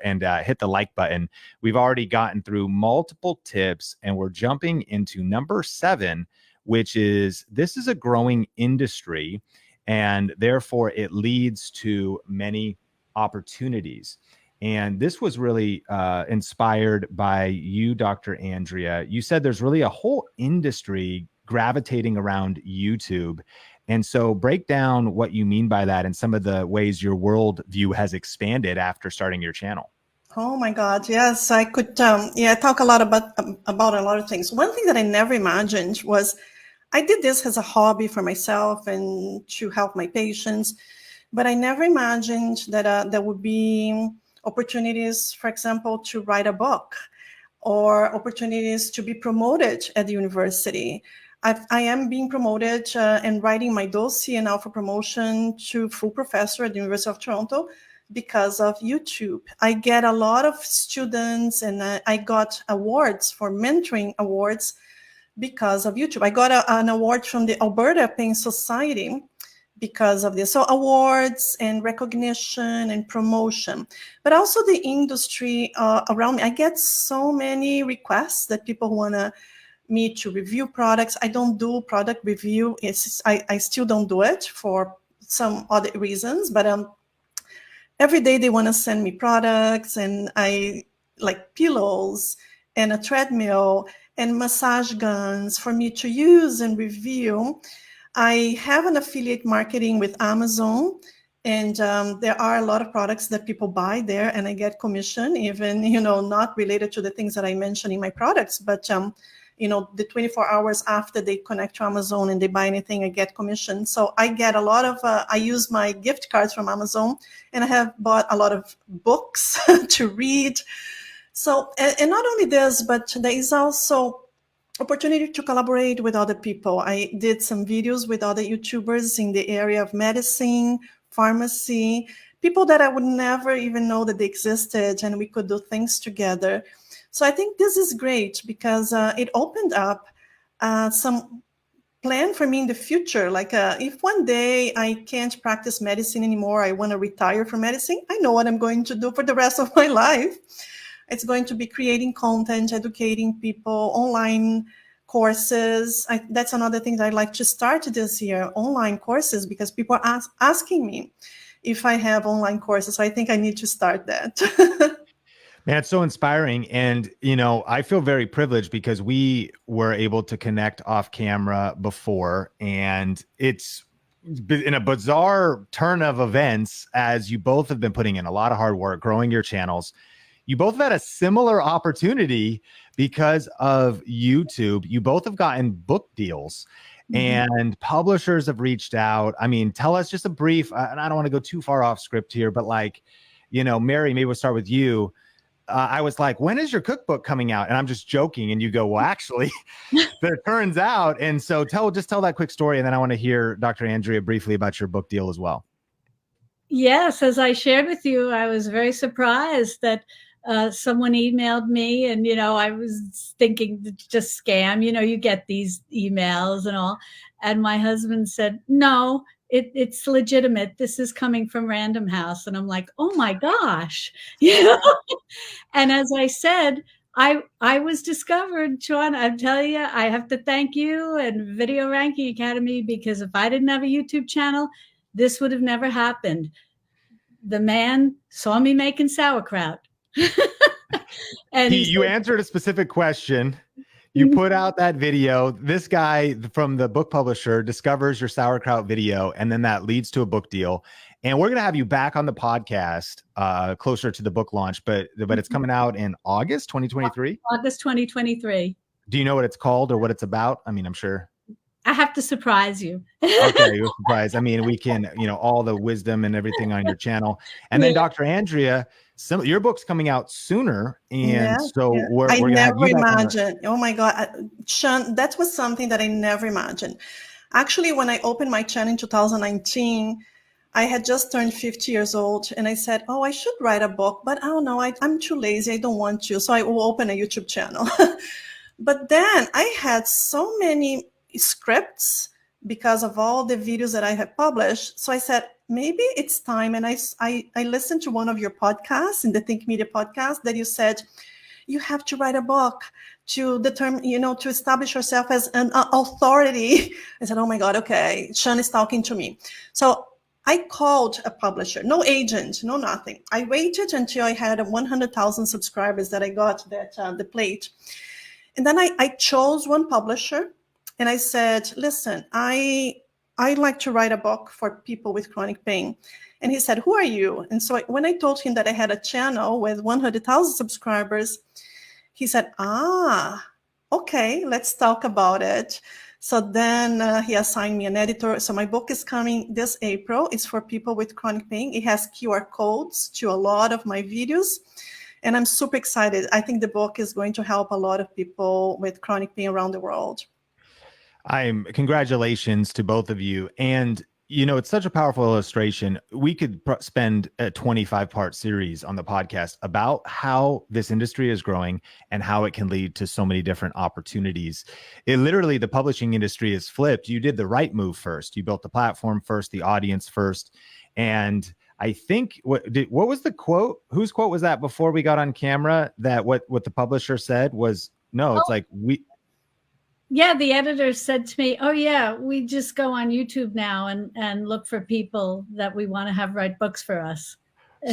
and hit the like button. We've already gotten through multiple tips, and we're jumping into number 7, which is this is a growing industry, and therefore it leads to many opportunities. And this was really inspired by you, Dr. Andrea. You said there's really a whole industry gravitating around YouTube. And so break down what you mean by that and some of the ways your worldview has expanded after starting your channel. Oh my God, yes, I could talk a lot about a lot of things. One thing that I never imagined was I did this as a hobby for myself and to help my patients, but I never imagined that there would be opportunities, for example, to write a book or opportunities to be promoted at the university. I am being promoted and writing my dossier now for promotion to full professor at the University of Toronto because of YouTube. I get a lot of students, and I got awards for mentoring awards because of YouTube. I got an award from the Alberta Pain Society because of this. So awards and recognition and promotion, but also the industry around me. I get so many requests that people want me to review products. I don't do product review. I still don't do it for some other reasons, but every day they want to send me products, and I like pillows and a treadmill and massage guns for me to use and review. I have an affiliate marketing with Amazon, and there are a lot of products that people buy there, and I get commission, even, not related to the things that I mentioned in my products, but the 24 hours after they connect to Amazon and they buy anything, I get commission. So I get a lot of, I use my gift cards from Amazon, and I have bought a lot of books to read. So, and not only this, but there is also opportunity to collaborate with other people. I did some videos with other YouTubers in the area of medicine, pharmacy, people that I would never even know that they existed, and we could do things together. So I think this is great because it opened up some plan for me in the future. Like if one day I can't practice medicine anymore, I want to retire from medicine, I know what I'm going to do for the rest of my life. It's going to be creating content, educating people, online courses. That's another thing that I'd like to start this year, online courses, because people are asking me if I have online courses. So I think I need to start that. Man, it's so inspiring. And, I feel very privileged because we were able to connect off camera before, and it's in a bizarre turn of events, as you both have been putting in a lot of hard work, growing your channels. You both have had a similar opportunity because of YouTube. You both have gotten book deals, and publishers have reached out. I mean, tell us just a brief, and I don't want to go too far off script here, but Mary, maybe we'll start with you. I was like, when is your cookbook coming out? And I'm just joking. And you go, well, actually, there turns out. And so just tell that quick story. And then I want to hear Dr. Andrea briefly about your book deal as well. Yes, as I shared with you, I was very surprised that someone emailed me, and I was thinking just scam. You get these emails and all, and my husband said, "No, it's legitimate. This is coming from Random House," and I'm like, "Oh my gosh!" And as I said, I was discovered, Sean. I tell you, I have to thank you and Video Ranking Academy, because if I didn't have a YouTube channel, this would have never happened. The man saw me making sauerkraut. And you answered a specific question. You put out that video. This guy from the book publisher discovers your sauerkraut video, and then that leads to a book deal. And we're going to have you back on the podcast closer to the book launch, but it's coming out in August 2023. August 2023. Do you know what it's called or what it's about? I mean, I'm sure. I have to surprise you. Okay, you're surprised. I mean, we can, all the wisdom and everything on your channel. And then Dr. Andrea, your book's coming out sooner. And I never imagined. Oh my God, Sean, that was something that I never imagined. Actually, when I opened my channel in 2019, I had just turned 50 years old, and I said, oh, I should write a book, but I don't know, I'm too lazy. I don't want to. So I will open a YouTube channel. But then I had so many scripts because of all the videos that I have published. So I said, maybe it's time. And I listened to one of your podcasts, in the Think Media podcast, that you said, you have to write a book to determine, to establish yourself as an authority. I said, oh my God, okay, Sean is talking to me. So I called a publisher, no agent, no nothing. I waited until I had 100,000 subscribers that I got the plate. And then I chose one publisher. And I said, listen, I like to write a book for people with chronic pain. And he said, who are you? And so when I told him that I had a channel with 100,000 subscribers, he said, okay, let's talk about it. So then he assigned me an editor. So my book is coming this April. It's for people with chronic pain. It has QR codes to a lot of my videos. And I'm super excited. I think the book is going to help a lot of people with chronic pain around the world. Congratulations to both of you. And, it's such a powerful illustration. We could spend a 25-part series on the podcast about how this industry is growing and how it can lead to so many different opportunities. The publishing industry is flipped. You did the right move first. You built the platform first, the audience first. And I think what was the quote? Whose quote was that before we got on camera? That what the publisher said was, no, it's like Yeah, the editor said to me, oh, yeah, we just go on YouTube now and look for people that we want to have write books for us.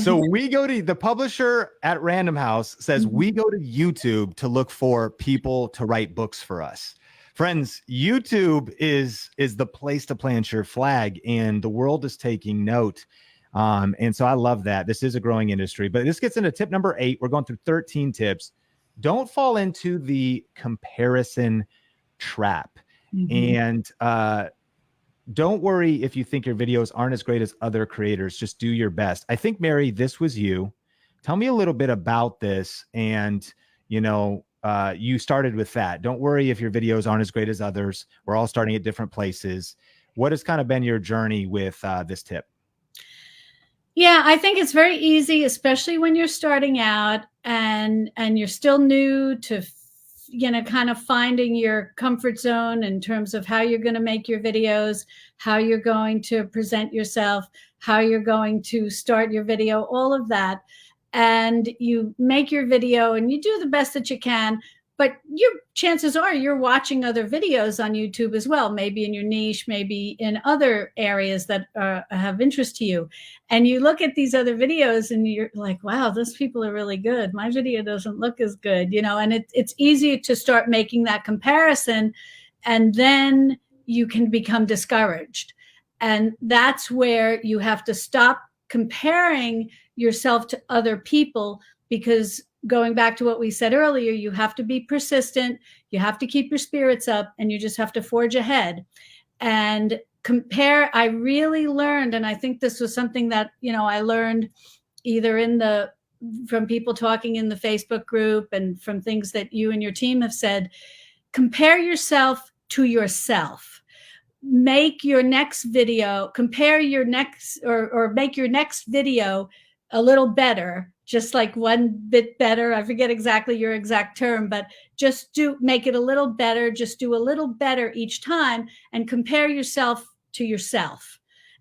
So we go to the publisher at Random House says we go to YouTube to look for people to write books for us. Friends, YouTube is the place to plant your flag, and the world is taking note. And so I love that. This is a growing industry, but this gets into tip number 8. We're going through 13 tips. Don't fall into the comparison trap. And don't worry if you think your videos aren't as great as other creators. Just do your best. I think, Mary, this was you. Tell me a little bit about this. And you started with that. Don't worry if your videos aren't as great as others. We're all starting at different places. What has kind of been your journey with this tip? Yeah, I think it's very easy, especially when you're starting out and you're still new to kind of finding your comfort zone in terms of how you're going to make your videos, how you're going to present yourself, how you're going to start your video, all of that. And you make your video and you do the best that you can, but your chances are you're watching other videos on YouTube as well, maybe in your niche, maybe in other areas that have interest to you. And you look at these other videos and you're like, wow, those people are really good. My video doesn't look as good, and it's easy to start making that comparison, and then you can become discouraged. And that's where you have to stop comparing yourself to other people, because going back to what we said earlier, you have to be persistent, you have to keep your spirits up, and you just have to forge ahead and compare. I really learned, and I think this was something that, I learned either in the from people talking in the Facebook group and from things that you and your team have said, compare yourself to yourself. Make your next video, compare your next, or make your next video a little better, just like one bit better. I forget exactly your exact term, but just make it a little better. Just do a little better each time and compare yourself to yourself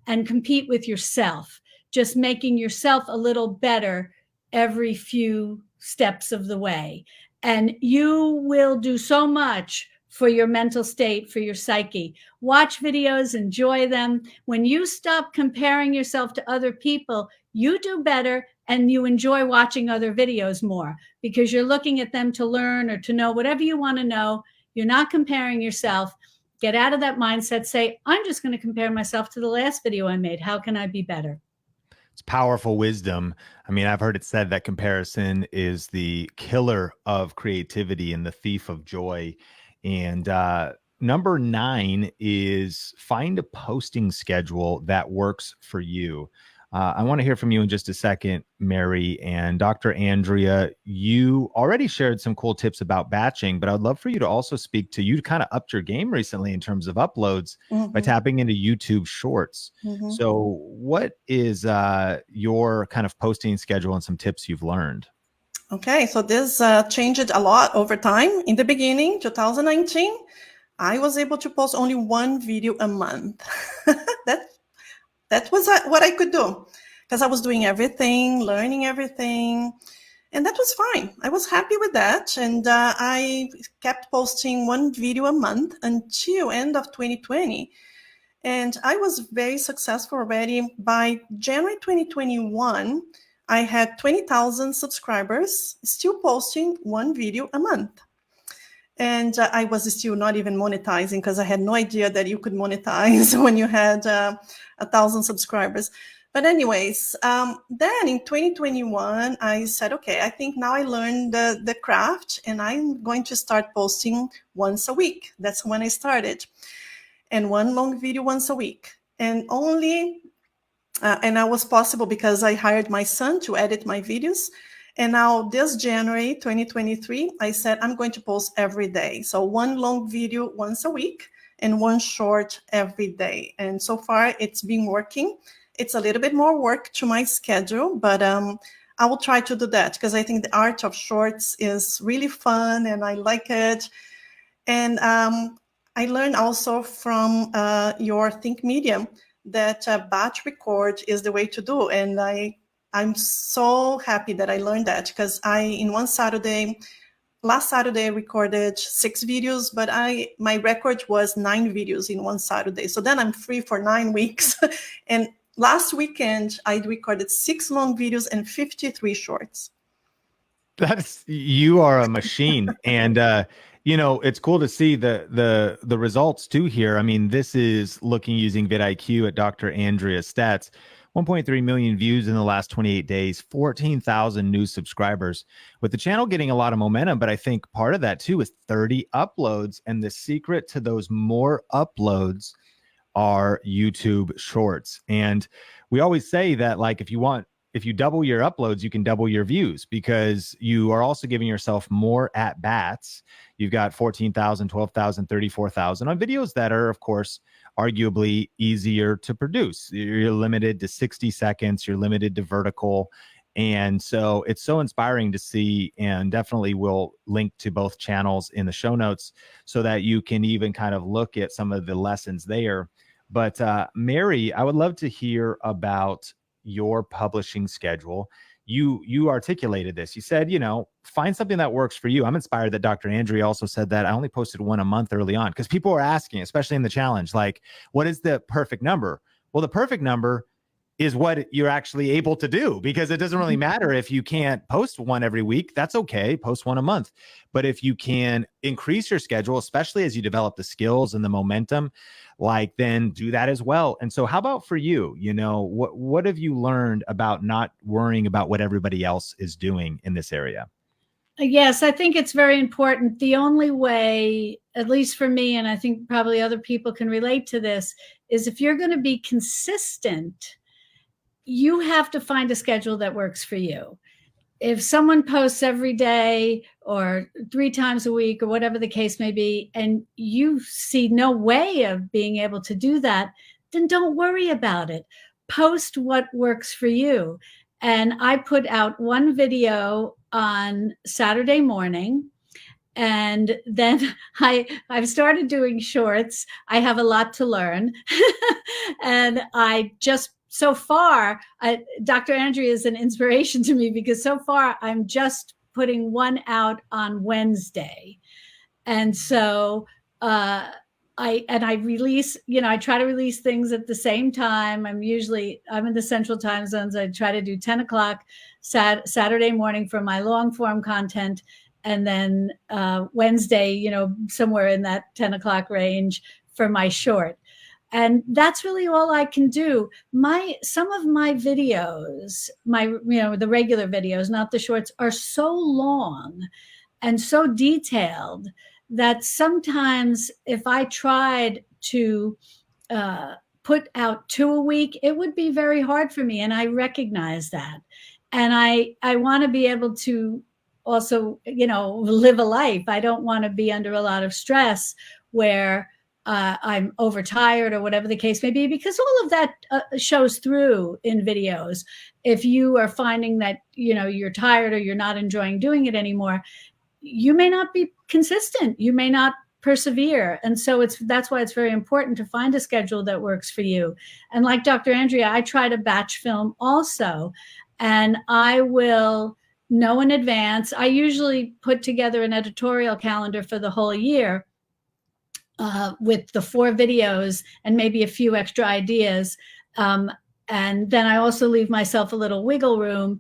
and compete with yourself. Just making yourself a little better every few steps of the way. And you will do so much for your mental state, for your psyche. Watch videos, enjoy them. When you stop comparing yourself to other people, you do better and you enjoy watching other videos more because you're looking at them to learn or to know whatever you want to know. You're not comparing yourself. Get out of that mindset. Say, I'm just going to compare myself to the last video I made. How can I be better? It's powerful wisdom. I mean, I've heard it said that comparison is the killer of creativity and the thief of joy. And number 9 is find a posting schedule that works for you. I want to hear from you in just a second, Mary. And Dr. Andrea, you already shared some cool tips about batching, but I'd love for you to also speak to, you kind of upped your game recently in terms of uploads by tapping into YouTube Shorts. So what is your kind of posting schedule and some tips you've learned? Okay, so this changed a lot over time. In the beginning, 2019, I was able to post only one video a month. That was what I could do because I was doing everything, learning everything, and that was fine. I was happy with that, and I kept posting one video a month until end of 2020, and I was very successful already. By January 2021, I had 20,000 subscribers, still posting one video a month. And I was still not even monetizing because I had no idea that you could monetize when you had 1,000 subscribers. But anyways, then in 2021, I said, okay, I think now I learned the craft and I'm going to start posting once a week. That's when I started. And one long video once a week. And only, and that was possible because I hired my son to edit my videos. And now this January 2023, I said, I'm going to post every day. So one long video once a week and one short every day. And so far it's been working. It's a little bit more work to my schedule, but I will try to do that because I think the art of shorts is really fun and I like it. And I learned also from your Think Medium that batch record is the way to do. And I'm so happy that I learned that because last Saturday I recorded 6 videos, but my record was 9 videos in one Saturday. So then I'm free for 9 weeks. And last weekend I recorded 6 long videos and 53 shorts. You are a machine. And you know, it's cool to see the results too here. I mean, this is looking using vidIQ at Dr. Andrea stats. 1.3 million views in the last 28 days, 14,000 new subscribers, with the channel getting a lot of momentum. But I think part of that too is 30 uploads. And the secret to those more uploads are YouTube Shorts. And we always say that, like, if you double your uploads, you can double your views because you are also giving yourself more at bats. You've got 14,000, 12,000, 34,000 on videos that are, of course, arguably easier to produce. You're limited to 60 seconds. You're limited to vertical. And so it's so inspiring to see, and definitely will link to both channels in the show notes so that you can even kind of look at some of the lessons there. But Mary, I would love to hear about your publishing schedule. You articulated this. You said, you know, find something that works for you. I'm inspired that Dr. Andrea also said that I only posted one a month early on because people were asking, especially in the challenge, like, what is the perfect number? Well, the perfect number is what you're actually able to do, because it doesn't really matter if you can't post one every week. That's okay. Post one a month. But if you can increase your schedule, especially as you develop the skills and the momentum, like, then do that as well. And so how about for you? You know, what have you learned about not worrying about what everybody else is doing in this area? Yes, I think it's very important. The only way, at least for me, and I think probably other people can relate to this, is if you're going to be consistent, you have to find a schedule that works for you. if someone posts every day or 3 times a week or whatever the case may be, and you see no way of being able to do that, then don't worry about it. Post what works for you. And I put out one video on Saturday morning, and then I've started doing shorts. I have a lot to learn. And I just, so far, Dr. Andrea is an inspiration to me, because so far I'm just putting one out on Wednesday. And so I release, I try to release things at the same time. I'm in the central time zones. I try to do 10 o'clock Saturday morning for my long form content. And then Wednesday, somewhere in that 10 o'clock range for my short. And that's really all I can do. Some of my videos, the regular videos, not the shorts, are so long and so detailed that sometimes if I tried to put out 2 a week, it would be very hard for me. And I recognize that. And I want to be able to also, live a life. I don't want to be under a lot of stress where I'm overtired or whatever the case may be, because all of that shows through in videos. If you are finding that, you're tired or you're not enjoying doing it anymore, you may not be consistent. You may not persevere. And so that's why it's very important to find a schedule that works for you. And like Dr. Andrea, I try to batch film also, and I will know in advance. I usually put together an editorial calendar for the whole year with the 4 videos and maybe a few extra ideas. And then I also leave myself a little wiggle room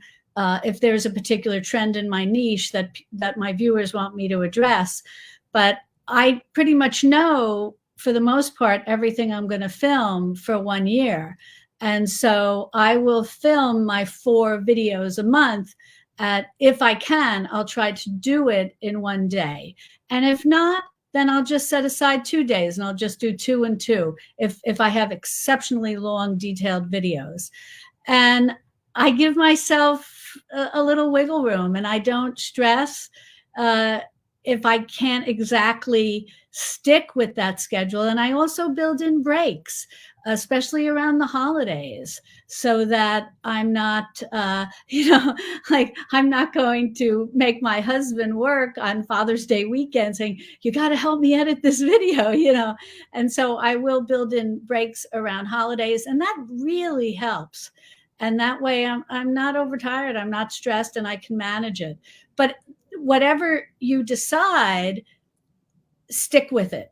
if there's a particular trend in my niche that my viewers want me to address. But I pretty much know, for the most part, everything I'm going to film for 1 year. And so I will film my 4 videos a month. If I can, I'll try to do it in 1 day. And if not, then I'll just set aside 2 days and I'll just do 2 and 2 if I have exceptionally long, detailed videos. And I give myself a little wiggle room, and I don't stress if I can't exactly stick with that schedule. And I also build in breaks, especially around the holidays, so that I'm not, I'm not going to make my husband work on Father's Day weekend saying, you got to help me edit this video, And so I will build in breaks around holidays, and that really helps. And that way I'm not overtired, I'm not stressed, and I can manage it. But whatever you decide, stick with it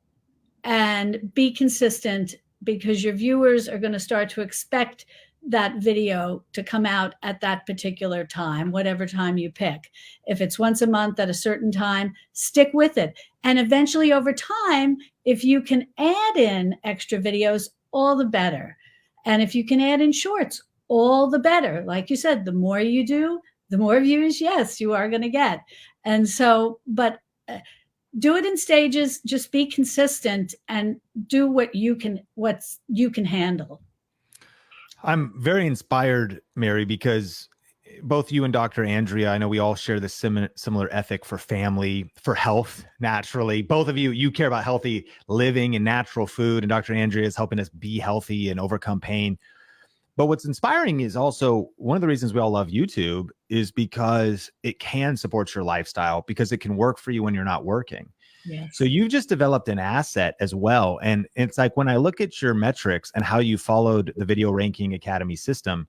and be consistent, because your viewers are going to start to expect that video to come out at that particular time, whatever time you pick. If it's once a month at a certain time, stick with it. And eventually over time, if you can add in extra videos, all the better. And if you can add in shorts, all the better. Like you said, the more you do, the more views, yes, you are going to get. And so, but do it in stages, just be consistent and do what you can handle. I'm very inspired, Mary, because both you and Dr. Andrea, I know we all share this similar ethic for family, for health, naturally. Both of you care about healthy living and natural food, and Dr. Andrea is helping us be healthy and overcome pain. But what's inspiring is also one of the reasons we all love YouTube is because it can support your lifestyle, because it can work for you when you're not working. Yes. So you've just developed an asset as well. And it's like, when I look at your metrics and how you followed the Video Ranking Academy system,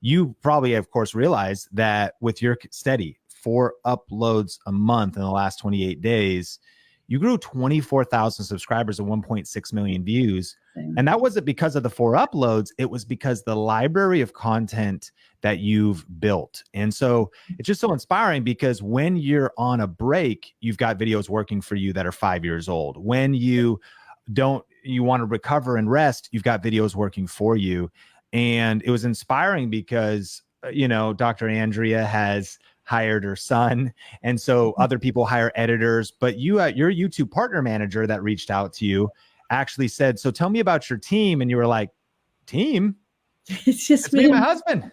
you probably, of course, realized that with your steady 4 uploads a month in the last 28 days, you grew 24,000 subscribers and 1.6 million views. And that wasn't because of the 4 uploads. It was because the library of content that you've built. And so it's just so inspiring, because when you're on a break, you've got videos working for you that are 5 years old. When you want to recover and rest, you've got videos working for you. And it was inspiring because, Dr. Andrea has hired her son. And so other people hire editors, but your YouTube partner manager that reached out to you actually said, so tell me about your team. And you were like, team? It's just me and my husband.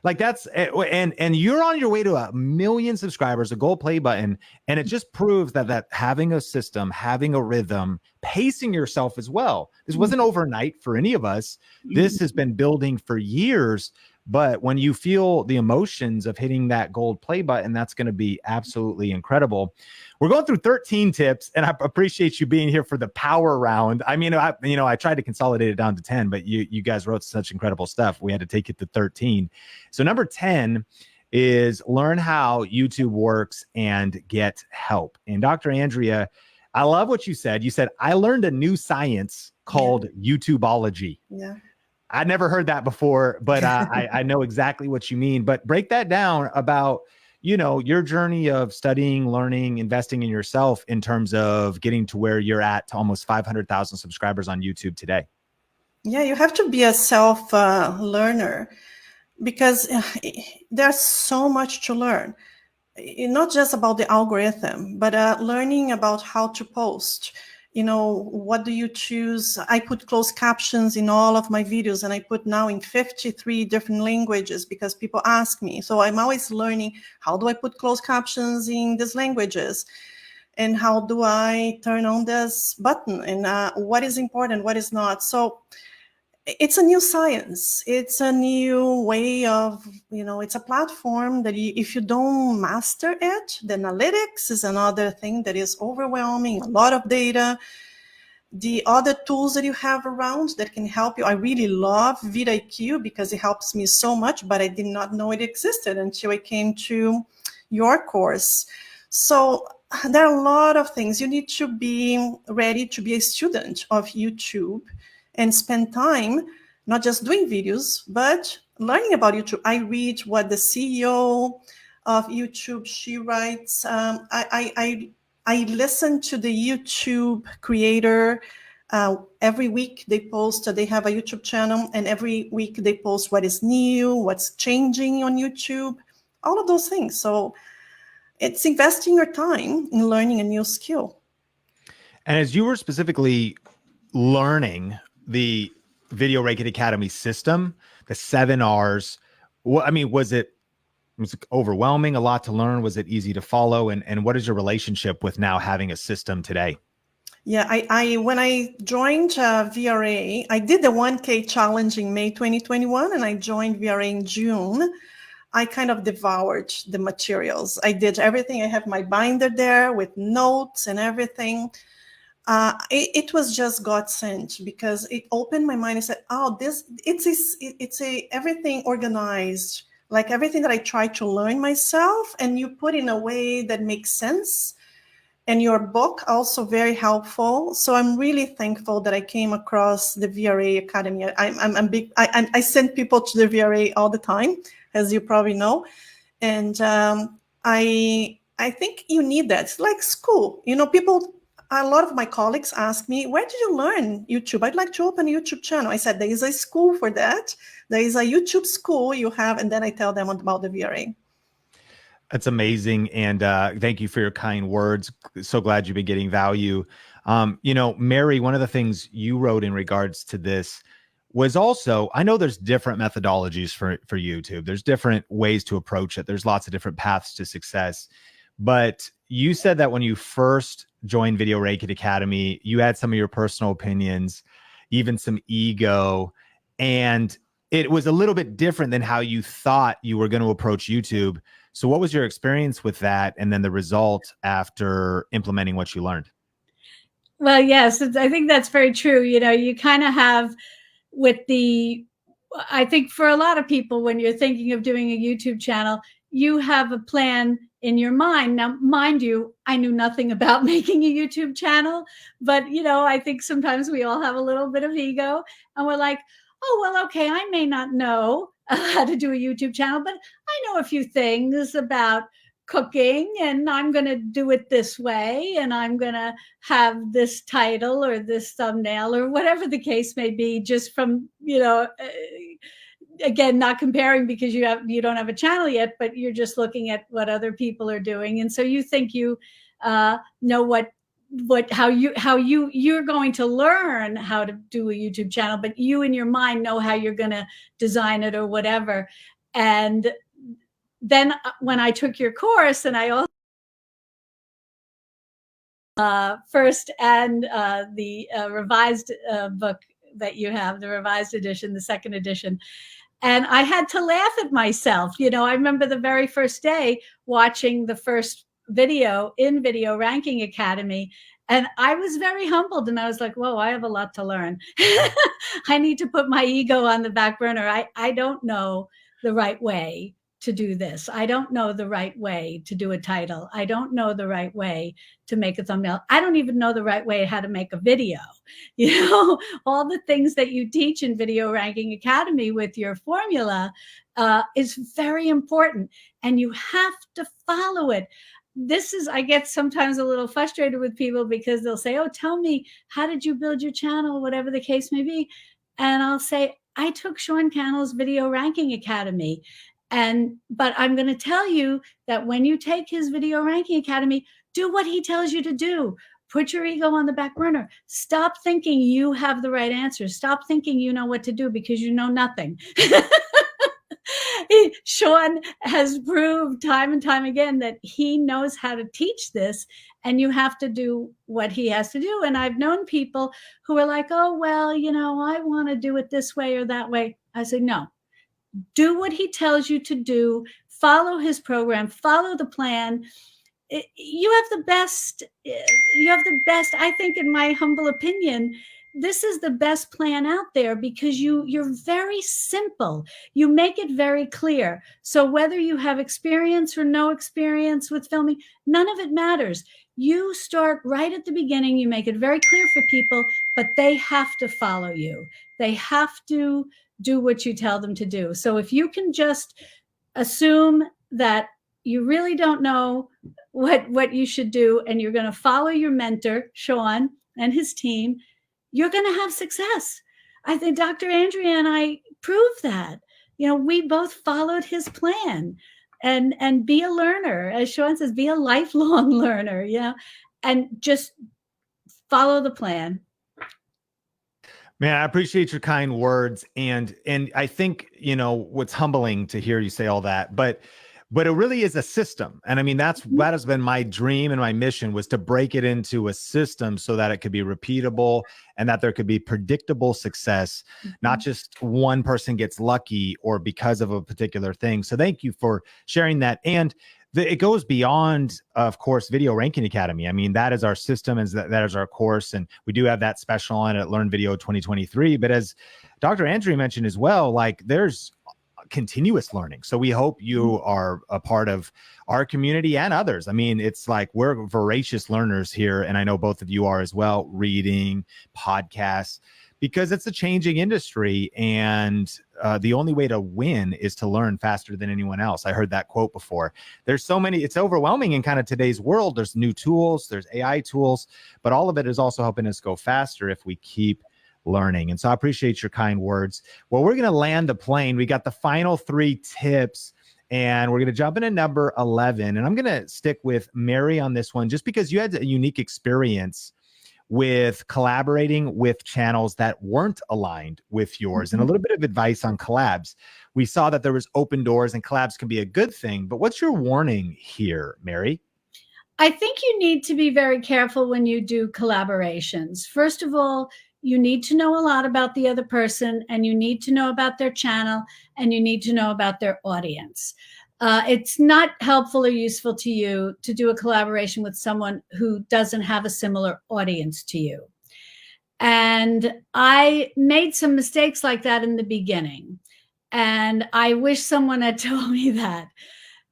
Like that's and you're on your way to 1 million subscribers, a gold play button, and it just proves that having a system, having a rhythm, pacing yourself as well. This wasn't overnight for any of us. This has been building for years. But when you feel the emotions of hitting that gold play button, that's going to be absolutely incredible. We're going through 13 tips, and I appreciate you being here for the power round. I mean, I tried to consolidate it down to 10, but you guys wrote such incredible stuff. We had to take it to 13. So number 10 is learn how YouTube works and get help. And Dr. Andrea, I love what you said. You said, I learned a new science called YouTubeology. Yeah. I'd never heard that before, but I know exactly what you mean. But break that down about, your journey of studying, learning, investing in yourself in terms of getting to where you're at to almost 500,000 subscribers on YouTube today. Yeah, you have to be a self-learner because there's so much to learn. Not just about the algorithm, but learning about how to post. What do you choose? I put closed captions in all of my videos, and I put now in 53 different languages because people ask me. So I'm always learning, how do I put closed captions in these languages? And how do I turn on this button? And what is important, what is not? So it's a new science. It's a new way of, it's a platform that if you don't master it, the analytics is another thing that is overwhelming, a lot of data. The other tools that you have around that can help you. I really love vidIQ because it helps me so much, but I did not know it existed until I came to your course. So there are a lot of things. You need to be ready to be a student of YouTube and spend time not just doing videos, but learning about YouTube. I read what the CEO of YouTube, she writes. I listen to the YouTube creator. Every week they post, they have a YouTube channel, and every week they post what is new, what's changing on YouTube, all of those things. So it's investing your time in learning a new skill. And as you were specifically learning the Video Rake It Academy system, the 7 R's, was it overwhelming, a lot to learn? Was it easy to follow? And what is your relationship with now having a system today? Yeah, I when I joined VRA, I did the 1K challenge in May 2021, and I joined VRA in June. I kind of devoured the materials. I did everything. I have my binder there with notes and everything. It was just God sent because it opened my mind and said, "Oh, it's everything organized, like everything that I try to learn myself, and you put in a way that makes sense." And your book also very helpful. So I'm really thankful that I came across the VRA Academy. I'm big. I send people to the VRA all the time, as you probably know, and I think you need that. It's like school, people. A lot of my colleagues ask me, where did you learn YouTube? I'd like to open a YouTube channel. I said, there is a school for that. There is a YouTube school you have. And then I tell them about the VRA. That's amazing. And thank you for your kind words. So glad you've been getting value. Mary, one of the things you wrote in regards to this was also, I know there's different methodologies for YouTube. There's different ways to approach it. There's lots of different paths to success. But you said that when you first joined Video Rake It Academy, you had some of your personal opinions, even some ego, and it was a little bit different than how you thought you were going to approach YouTube. So what was your experience with that, and then the result after implementing what you learned? Well, yes, I think that's very true. You kind of have I think for a lot of people, when you're thinking of doing a YouTube channel, you have a plan in your mind. Now, mind you, I knew nothing about making a YouTube channel, but, I think sometimes we all have a little bit of ego, and we're like, oh, well, okay, I may not know how to do a YouTube channel, but I know a few things about cooking, and I'm going to do it this way, and I'm going to have this title or this thumbnail or whatever the case may be, just from, again, not comparing because you don't have a channel yet, but you're just looking at what other people are doing. And so you think you know how you're going to learn how to do a YouTube channel, but you in your mind know how you're going to design it or whatever. And then when I took your course, and I also first and the revised book that you have, the revised edition, the second edition. And I had to laugh at myself. You know, I remember the very first day watching the first video in Video Ranking Academy. And I was very humbled, and I was like, whoa, I have a lot to learn. I need to put my ego on the back burner. I don't know the right way to do this. I don't know the right way to do a title. I don't know the right way to make a thumbnail. I don't even know the right way how to make a video. You know, all the things that you teach in Video Ranking Academy with your formula is very important, and you have to follow it. This is, I get sometimes a little frustrated with people because they'll say, oh, tell me, how did you build your channel, whatever the case may be. And I'll say, I took Sean Cannell's Video Ranking Academy. But I'm going to tell you that when you take his Video Ranking Academy, do what he tells you to do. Put your ego on the back burner. Stop thinking you have the right answers. Stop thinking you know what to do, because you know nothing. Sean has proved time and time again that he knows how to teach this, and you have to do what he has to do. And I've known people who are like, oh, well, you know, I want to do it this way or that way. I say, no. Do what he tells you to do. Follow his program. Follow the plan. You have the best. I think, in my humble opinion, this is the best plan out there, because you're very simple. You make it very clear. So whether you have experience or no experience with filming, none of it matters. You start right at the beginning. You make it very clear for people, but they have to follow you. They have to do what you tell them to do. So if you can just assume that you really don't know what you should do, and you're going to follow your mentor, Sean, and his team, you're going to have success. I think Dr. Andrea and I proved that. You know, we both followed his plan. And be a learner, as Sean says, be a lifelong learner, you know, and just follow the plan. Man, I appreciate your kind words. And I think, you know, what's humbling to hear you say all that, but it really is a system. And I mean, that has been my dream and my mission, was to break it into a system so that it could be repeatable and that there could be predictable success, not just one person gets lucky or because of a particular thing. So thank you for sharing that. And it goes beyond, of course, Video Ranking Academy. I mean, that is our system, and that is our course. And we do have that special on at Learn Video 2023. But as Dr. Andrea mentioned as well, like, there's continuous learning. So we hope you are a part of our community and others. I mean, it's like, we're voracious learners here. And I know both of you are as well, reading, podcasts, because it's a changing industry. And the only way to win is to learn faster than anyone else. I heard that quote before. There's so many, it's overwhelming in kind of today's world. There's new tools, there's AI tools, but all of it is also helping us go faster if we keep learning. And so I appreciate your kind words. Well, we're going to land the plane. We got the final 3 tips, and we're going to jump into number 11. And I'm going to stick with Mary on this one, just because you had a unique experience with collaborating with channels that weren't aligned with yours, and a little bit of advice on collabs. We saw that there was open doors, and collabs can be a good thing, but what's your warning here, Mary? I think you need to be very careful when you do collaborations. First of all, you need to know a lot about the other person, and you need to know about their channel, and you need to know about their audience. It's not helpful or useful to you to do a collaboration with someone who doesn't have a similar audience to you. And I made some mistakes like that in the beginning. And I wish someone had told me that,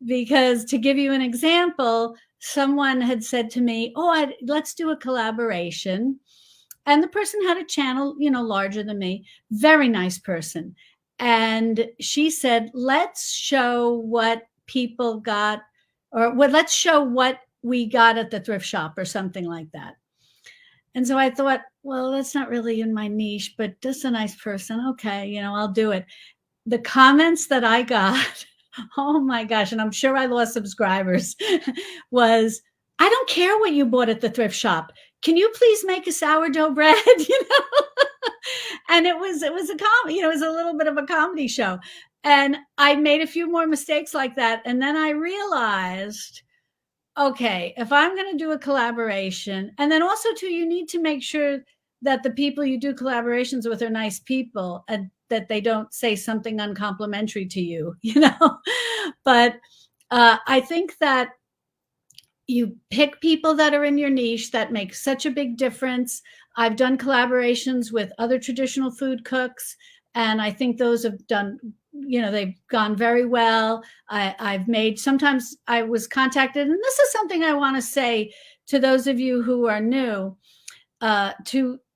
because, to give you an example, someone had said to me, oh, let's do a collaboration. And the person had a channel, you know, larger than me, very nice person. And she said, let's show what people got, or let's show what we got at the thrift shop, or something like that. And so I thought, well, that's not really in my niche, but just a nice person. Okay, you know, I'll do it. The comments that I got, oh my gosh, and I'm sure I lost subscribers, was, I don't care what you bought at the thrift shop. Can you please make a sourdough bread? You know, and it was a comedy. You know, it was a little bit of a comedy show. And I made a few more mistakes like that. And then I realized, okay, if I'm going to do a collaboration, and then also too, you need to make sure that the people you do collaborations with are nice people and that they don't say something uncomplimentary to you, you know. But I think that you pick people that are in your niche that make such a big difference. I've done collaborations with other traditional food cooks, and I think those have done, you know, they've gone very well. I've made, sometimes I was contacted, and this is something I want to say to those of you who are new,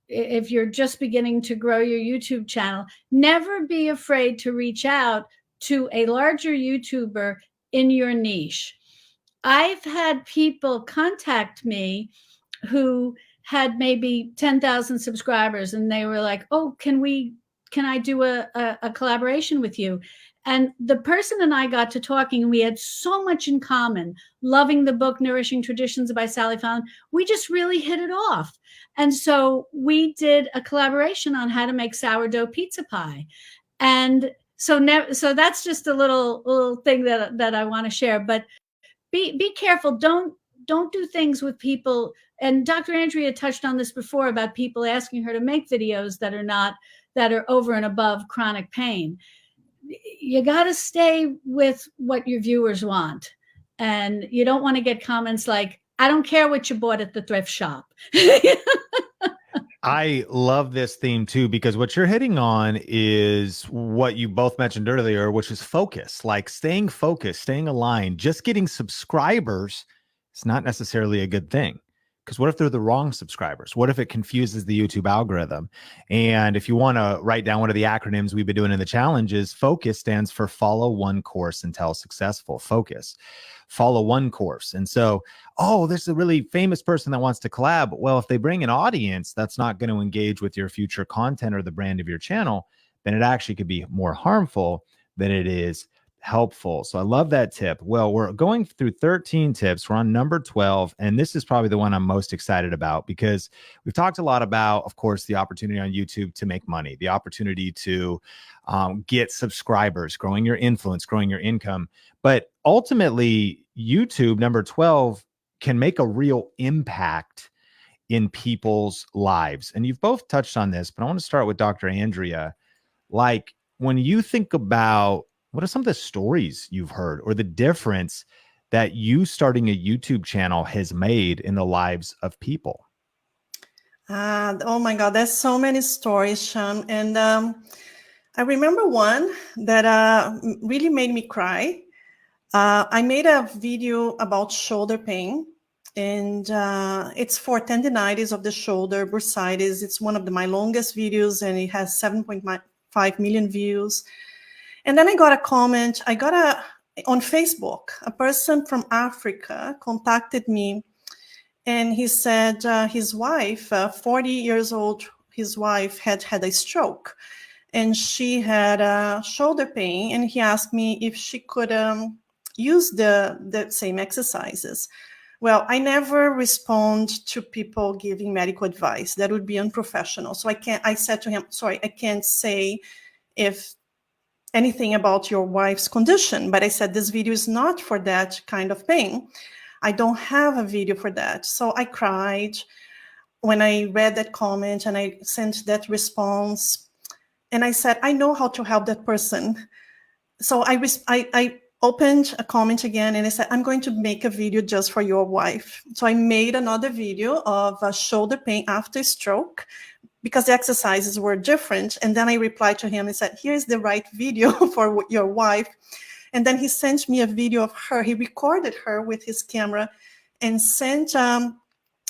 if you're just beginning to grow your YouTube channel, never be afraid to reach out to a larger YouTuber in your niche. I've had people contact me who had maybe 10,000 subscribers, and they were like, oh, can I do a collaboration with you? And the person and I got to talking, and we had so much in common, loving the book, Nourishing Traditions by Sally Fallon. We just really hit it off. And so we did a collaboration on how to make sourdough pizza pie. And so that's just a little thing that I want to share. But be careful. Don't do things with people. And Dr. Andrea touched on this before about people asking her to make videos that are over and above chronic pain. You got to stay with what your viewers want. And you don't want to get comments like, I don't care what you bought at the thrift shop. I love this theme too, because what you're hitting on is what you both mentioned earlier, which is focus, like staying focused, staying aligned. Just getting subscribers is not necessarily a good thing. Because what if they're the wrong subscribers? What if it confuses the YouTube algorithm? And if you want to write down one of the acronyms we've been doing in the challenges, FOCUS stands for follow one course until successful. Focus, follow one course. And so, oh, there's a really famous person that wants to collab. Well, if they bring an audience that's not going to engage with your future content or the brand of your channel, then it actually could be more harmful than it is helpful. So I love that tip. Well, we're going through 13 tips. We're on number 12, and this is probably the one I'm most excited about because we've talked a lot about, of course, the opportunity on YouTube to make money, the opportunity to get subscribers, growing your influence, growing your income. But ultimately, YouTube, number 12, can make a real impact in people's lives. And you've both touched on this, but I want to start with Dr. Andrea. Like, when you think about what are some of the stories you've heard or the difference that you starting a YouTube channel has made in the lives of people? Oh my God, there's so many stories, Sean. And I remember one that really made me cry. I made a video about shoulder pain, and it's for tendinitis of the shoulder, bursitis. It's one of my longest videos, and it has 7.5 million views. And then I got a comment. On Facebook, a person from Africa contacted me, and he said his wife, 40 years old, his wife had a stroke, and she had shoulder pain, and he asked me if she could use the same exercises. Well, I never respond to people giving medical advice. That would be unprofessional. So I said to him, sorry, I can't say if anything about your wife's condition, but I said, this video is not for that kind of pain. I don't have a video for that. So I cried when I read that comment, and I sent that response. And I said, I know how to help that person. So I opened a comment again, and I said, I'm going to make a video just for your wife. So I made another video of shoulder pain after stroke, because the exercises were different. And then I replied to him and said, here's the right video for your wife. And then he sent me a video of her. He recorded her with his camera and sent a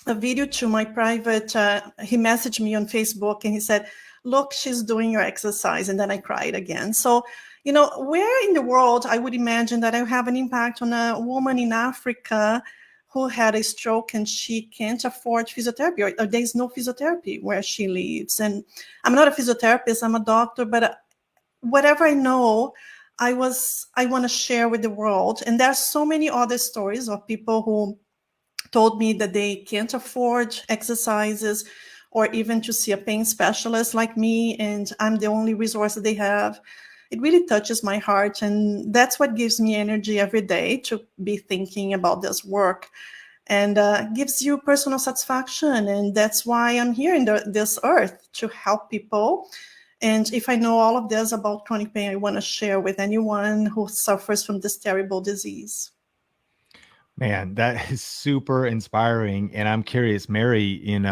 video to my private. He messaged me on Facebook, and he said, look, she's doing your exercise. And then I cried again. So, you know, where in the world I would imagine that I have an impact on a woman in Africa who had a stroke and she can't afford physiotherapy, or there's no physiotherapy where she lives. And I'm not a physiotherapist, I'm a doctor, but whatever I know, I want to share with the world. And there are so many other stories of people who told me that they can't afford exercises or even to see a pain specialist like me, and I'm the only resource that they have. it really touches my heart. And that's what gives me energy every day to be thinking about this work, and gives you personal satisfaction. And that's why I'm here in this earth, to help people. And if I know all of this about chronic pain, I want to share with anyone who suffers from this terrible disease. Man, that is super inspiring. And I'm curious, Mary, you've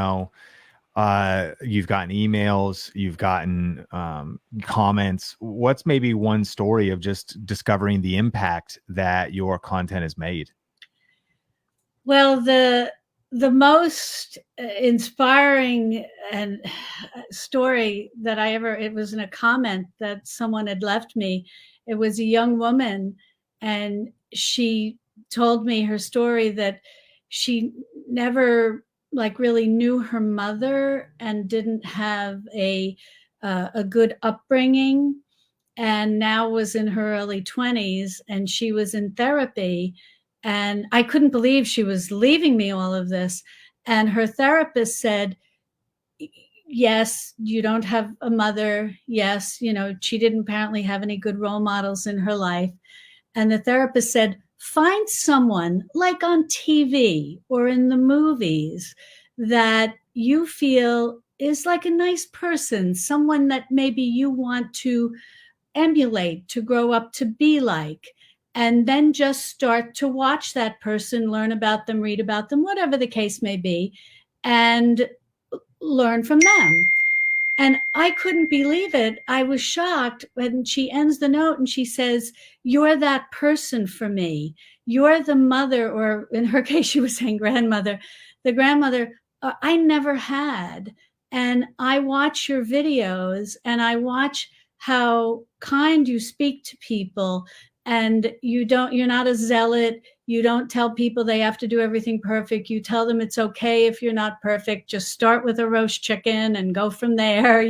gotten emails, you've gotten comments. What's maybe one story of just discovering the impact that your content has made? Well, the most inspiring and story that it was in a comment that someone had left me. It was a young woman, and she told me her story that she never really knew her mother and didn't have a good upbringing, and now was in her early 20s, and she was in therapy. And I couldn't believe she was leaving me all of this. And her therapist said, yes, you don't have a mother. Yes, she didn't apparently have any good role models in her life. And the therapist said, find someone like on TV or in the movies that you feel is like a nice person, someone that maybe you want to emulate, to grow up to be like. And then just start to watch that person, learn about them, read about them, whatever the case may be, and learn from them. And I couldn't believe it. I was shocked when she ends the note and she says, you're that person for me. You're the mother, or in her case, she was saying grandmother, the grandmother I never had. And I watch your videos, and I watch how kind you speak to people. And you're not a zealot. You don't tell people they have to do everything perfect. You tell them it's okay if you're not perfect. Just start with a roast chicken and go from there.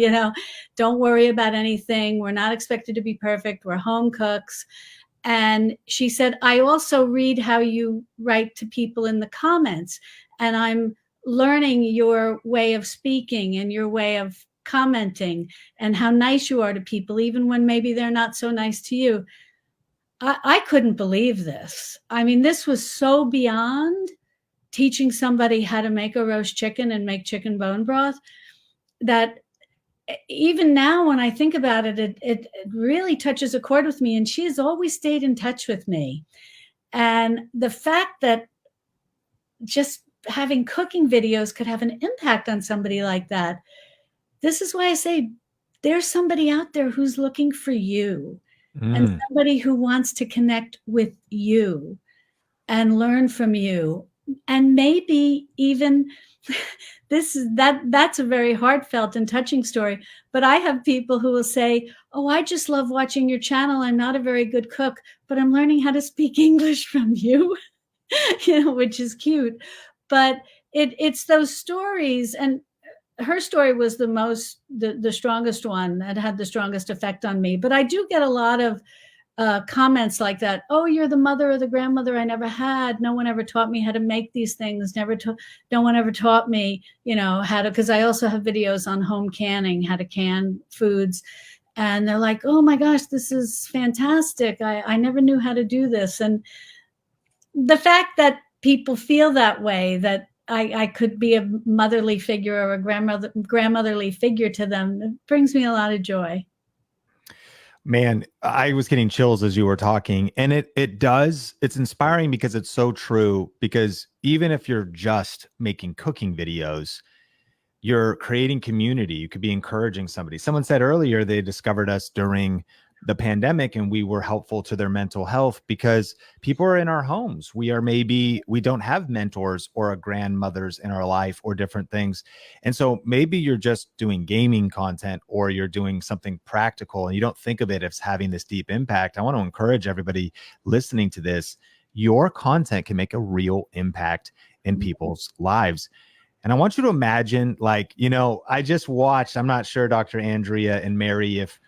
Don't worry about anything. We're not expected to be perfect. We're home cooks. And she said, I also read how you write to people in the comments, and I'm learning your way of speaking and your way of commenting and how nice you are to people, even when maybe they're not so nice to you. I couldn't believe this. I mean, this was so beyond teaching somebody how to make a roast chicken and make chicken bone broth that even now when I think about it, it really touches a chord with me. And she has always stayed in touch with me. And the fact that just having cooking videos could have an impact on somebody like that, this is why I say there's somebody out there who's looking for you. And somebody who wants to connect with you and learn from you. And maybe even that's a very heartfelt and touching story. But I have people who will say, oh, I just love watching your channel. I'm not a very good cook, but I'm learning how to speak English from you, which is cute. But it's those stories. And her story was the strongest one that had the strongest effect on me. But I do get a lot of comments like that. Oh, you're the mother or the grandmother I never had. No one ever taught me how to make these things. No one ever taught me, how to, because I also have videos on home canning, how to can foods. And they're like, oh my gosh, this is fantastic. I never knew how to do this. And the fact that people feel that way, that I could be a motherly figure or a grandmotherly figure to them, it brings me a lot of joy. Man, I was getting chills as you were talking, and it's inspiring because it's so true. Because even if you're just making cooking videos, you're creating community. You could be encouraging somebody. Someone said earlier they discovered us during the pandemic, and we were helpful to their mental health because people are in our homes. We don't have mentors or a grandmothers in our life or different things. And so maybe you're just doing gaming content or you're doing something practical and you don't think of it as having this deep impact. I want to encourage everybody listening to this. Your content can make a real impact in people's lives. And I want you to imagine, I just watched, I'm not sure, Dr. Andrea and Mary, if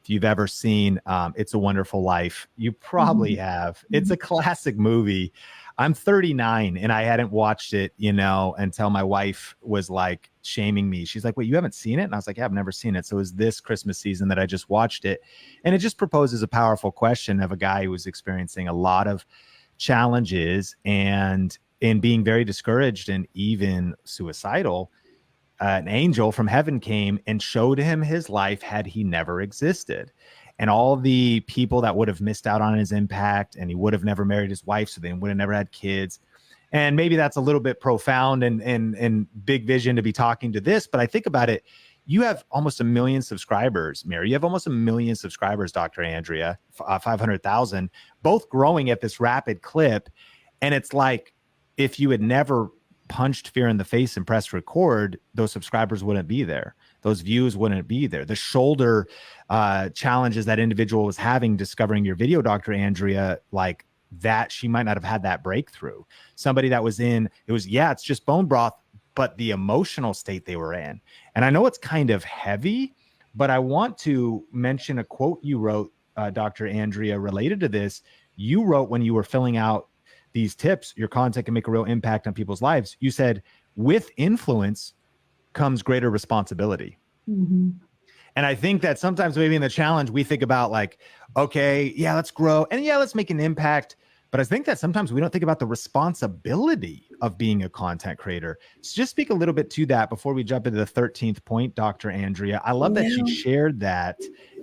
you've ever seen It's a Wonderful Life. You probably have. It's a classic movie. I'm 39 and I hadn't watched it, until my wife was like shaming me. She's like, wait, you haven't seen it? And I was like, yeah, I've never seen it. So it was this Christmas season that I just watched it. And it just proposes a powerful question of a guy who was experiencing a lot of challenges and being very discouraged and even suicidal. An angel from heaven came and showed him his life had he never existed. And all the people that would have missed out on his impact, and he would have never married his wife, so they would have never had kids. And maybe that's a little bit profound and big vision to be talking to this, but I think about it. You have almost 1 million subscribers, Mary. You have almost 1 million subscribers, Dr. Andrea, 500,000, both growing at this rapid clip. And it's like, if you had never punched fear in the face and pressed record, those subscribers wouldn't be there. Those views wouldn't be there. The shoulder challenges that individual was having discovering your video, Dr. Andrea, like that, she might not have had that breakthrough. Somebody that was it's just bone broth, but the emotional state they were in. And I know it's kind of heavy, but I want to mention a quote you wrote, Dr. Andrea, related to this. You wrote when you were filling out these tips, your content can make a real impact on people's lives. You said, with influence comes greater responsibility. Mm-hmm. And I think that sometimes maybe in the challenge, we think about like, okay, yeah, let's grow. And yeah, let's make an impact. But I think that sometimes we don't think about the responsibility of being a content creator. So just speak a little bit to that before we jump into the 13th point, Dr. Andrea. I love that you shared that.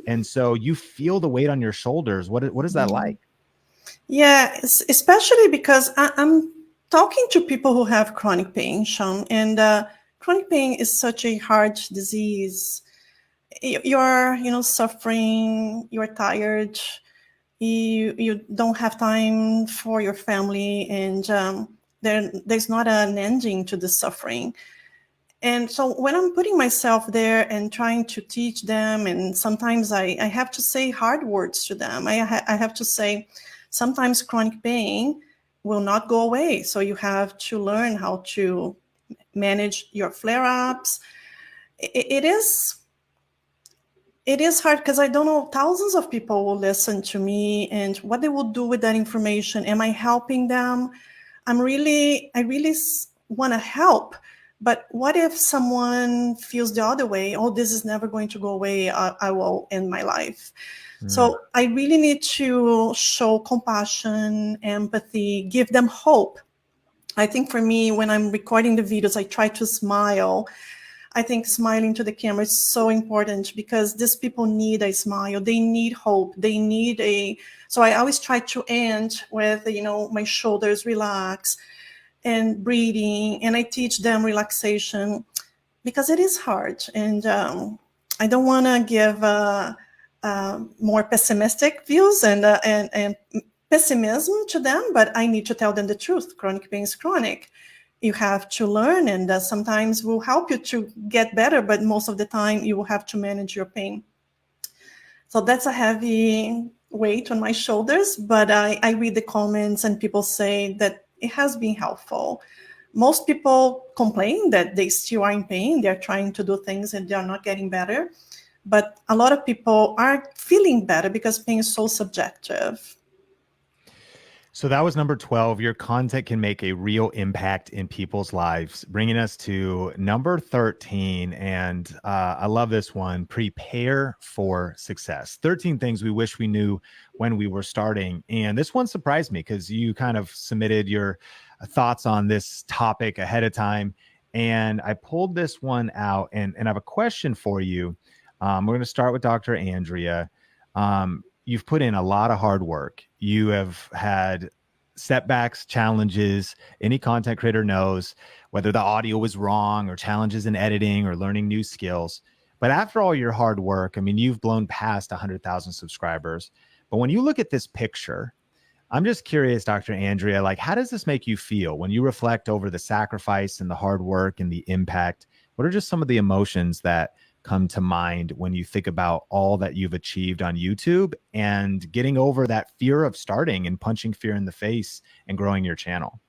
And so you feel the weight on your shoulders. What is that like? Yeah, especially because I'm talking to people who have chronic pain, Sean, and chronic pain is such a hard disease. You're suffering, you're tired, you don't have time for your family, and there's not an ending to the suffering. And so when I'm putting myself there and trying to teach them, and sometimes I have to say hard words to them. I have to say, sometimes chronic pain will not go away. So you have to learn how to manage your flare-ups. It is hard because I don't know, thousands of people will listen to me and what they will do with that information. Am I helping them? I really want to help. But what if someone feels the other way? Oh, this is never going to go away. I will end my life. So I really need to show compassion, empathy, give them hope. I think for me, when I'm recording the videos, I try to smile. I think smiling to the camera is so important because these people need a smile. They need hope. They need so I always try to end with, my shoulders relax and breathing. And I teach them relaxation because it is hard. And I don't want to give more pessimistic views and pessimism to them, but I need to tell them the truth. Chronic pain is chronic. You have to learn, and sometimes will help you to get better, but most of the time you will have to manage your pain. So that's a heavy weight on my shoulders, but I read the comments and people say that it has been helpful. Most people complain that they still are in pain. They're trying to do things and they're not getting better. But a lot of people are feeling better because pain is so subjective. So that was number 12. Your content can make a real impact in people's lives, bringing us to number 13. And I love this one. Prepare for success. 13 things we wish we knew when we were starting. And this one surprised me because you kind of submitted your thoughts on this topic ahead of time. And I pulled this one out and I have a question for you. We're going to start with Dr. Andrea. You've put in a lot of hard work. You have had setbacks, challenges. Any content creator knows whether the audio was wrong or challenges in editing or learning new skills. But after all your hard work, I mean, you've blown past 100,000 subscribers. But when you look at this picture, I'm just curious, Dr. Andrea, like, how does this make you feel when you reflect over the sacrifice and the hard work and the impact? What are just some of the emotions that come to mind when you think about all that you've achieved on YouTube and getting over that fear of starting and punching fear in the face and growing your channel?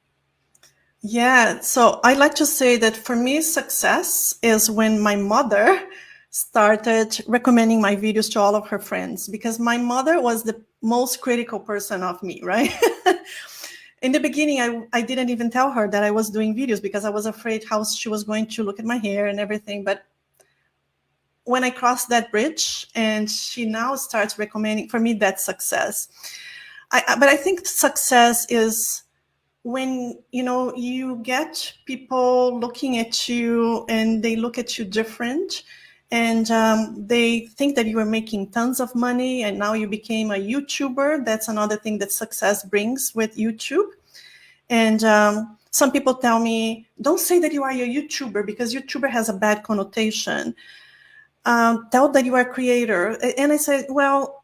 Yeah, so I like to say that for me, success is when my mother started recommending my videos to all of her friends, because my mother was the most critical person of me, right? In the beginning, I didn't even tell her that I was doing videos because I was afraid how she was going to look at my hair and everything. But when I crossed that bridge and she now starts recommending, for me, that's success. But I think success is when, you get people looking at you and they look at you different, and they think that you are making tons of money and now you became a YouTuber. That's another thing that success brings with YouTube. And some people tell me, don't say that you are a YouTuber because YouTuber has a bad connotation. Tell that you are a creator. And I said, well,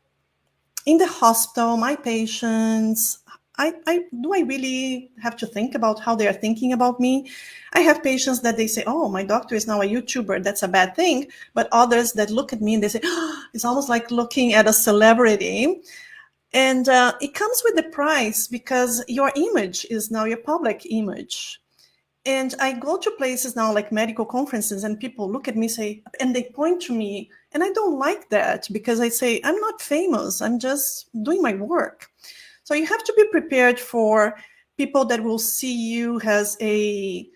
in the hospital, my patients, do I really have to think about how they are thinking about me? I have patients that they say, oh, my doctor is now a YouTuber. That's a bad thing. But others that look at me and they say, oh, it's almost like looking at a celebrity. And it comes with the price because your image is now your public image. And I go to places now like medical conferences and people look at me and they point to me, and I don't like that because I say, I'm not famous. I'm just doing my work. So you have to be prepared for people that will see you as a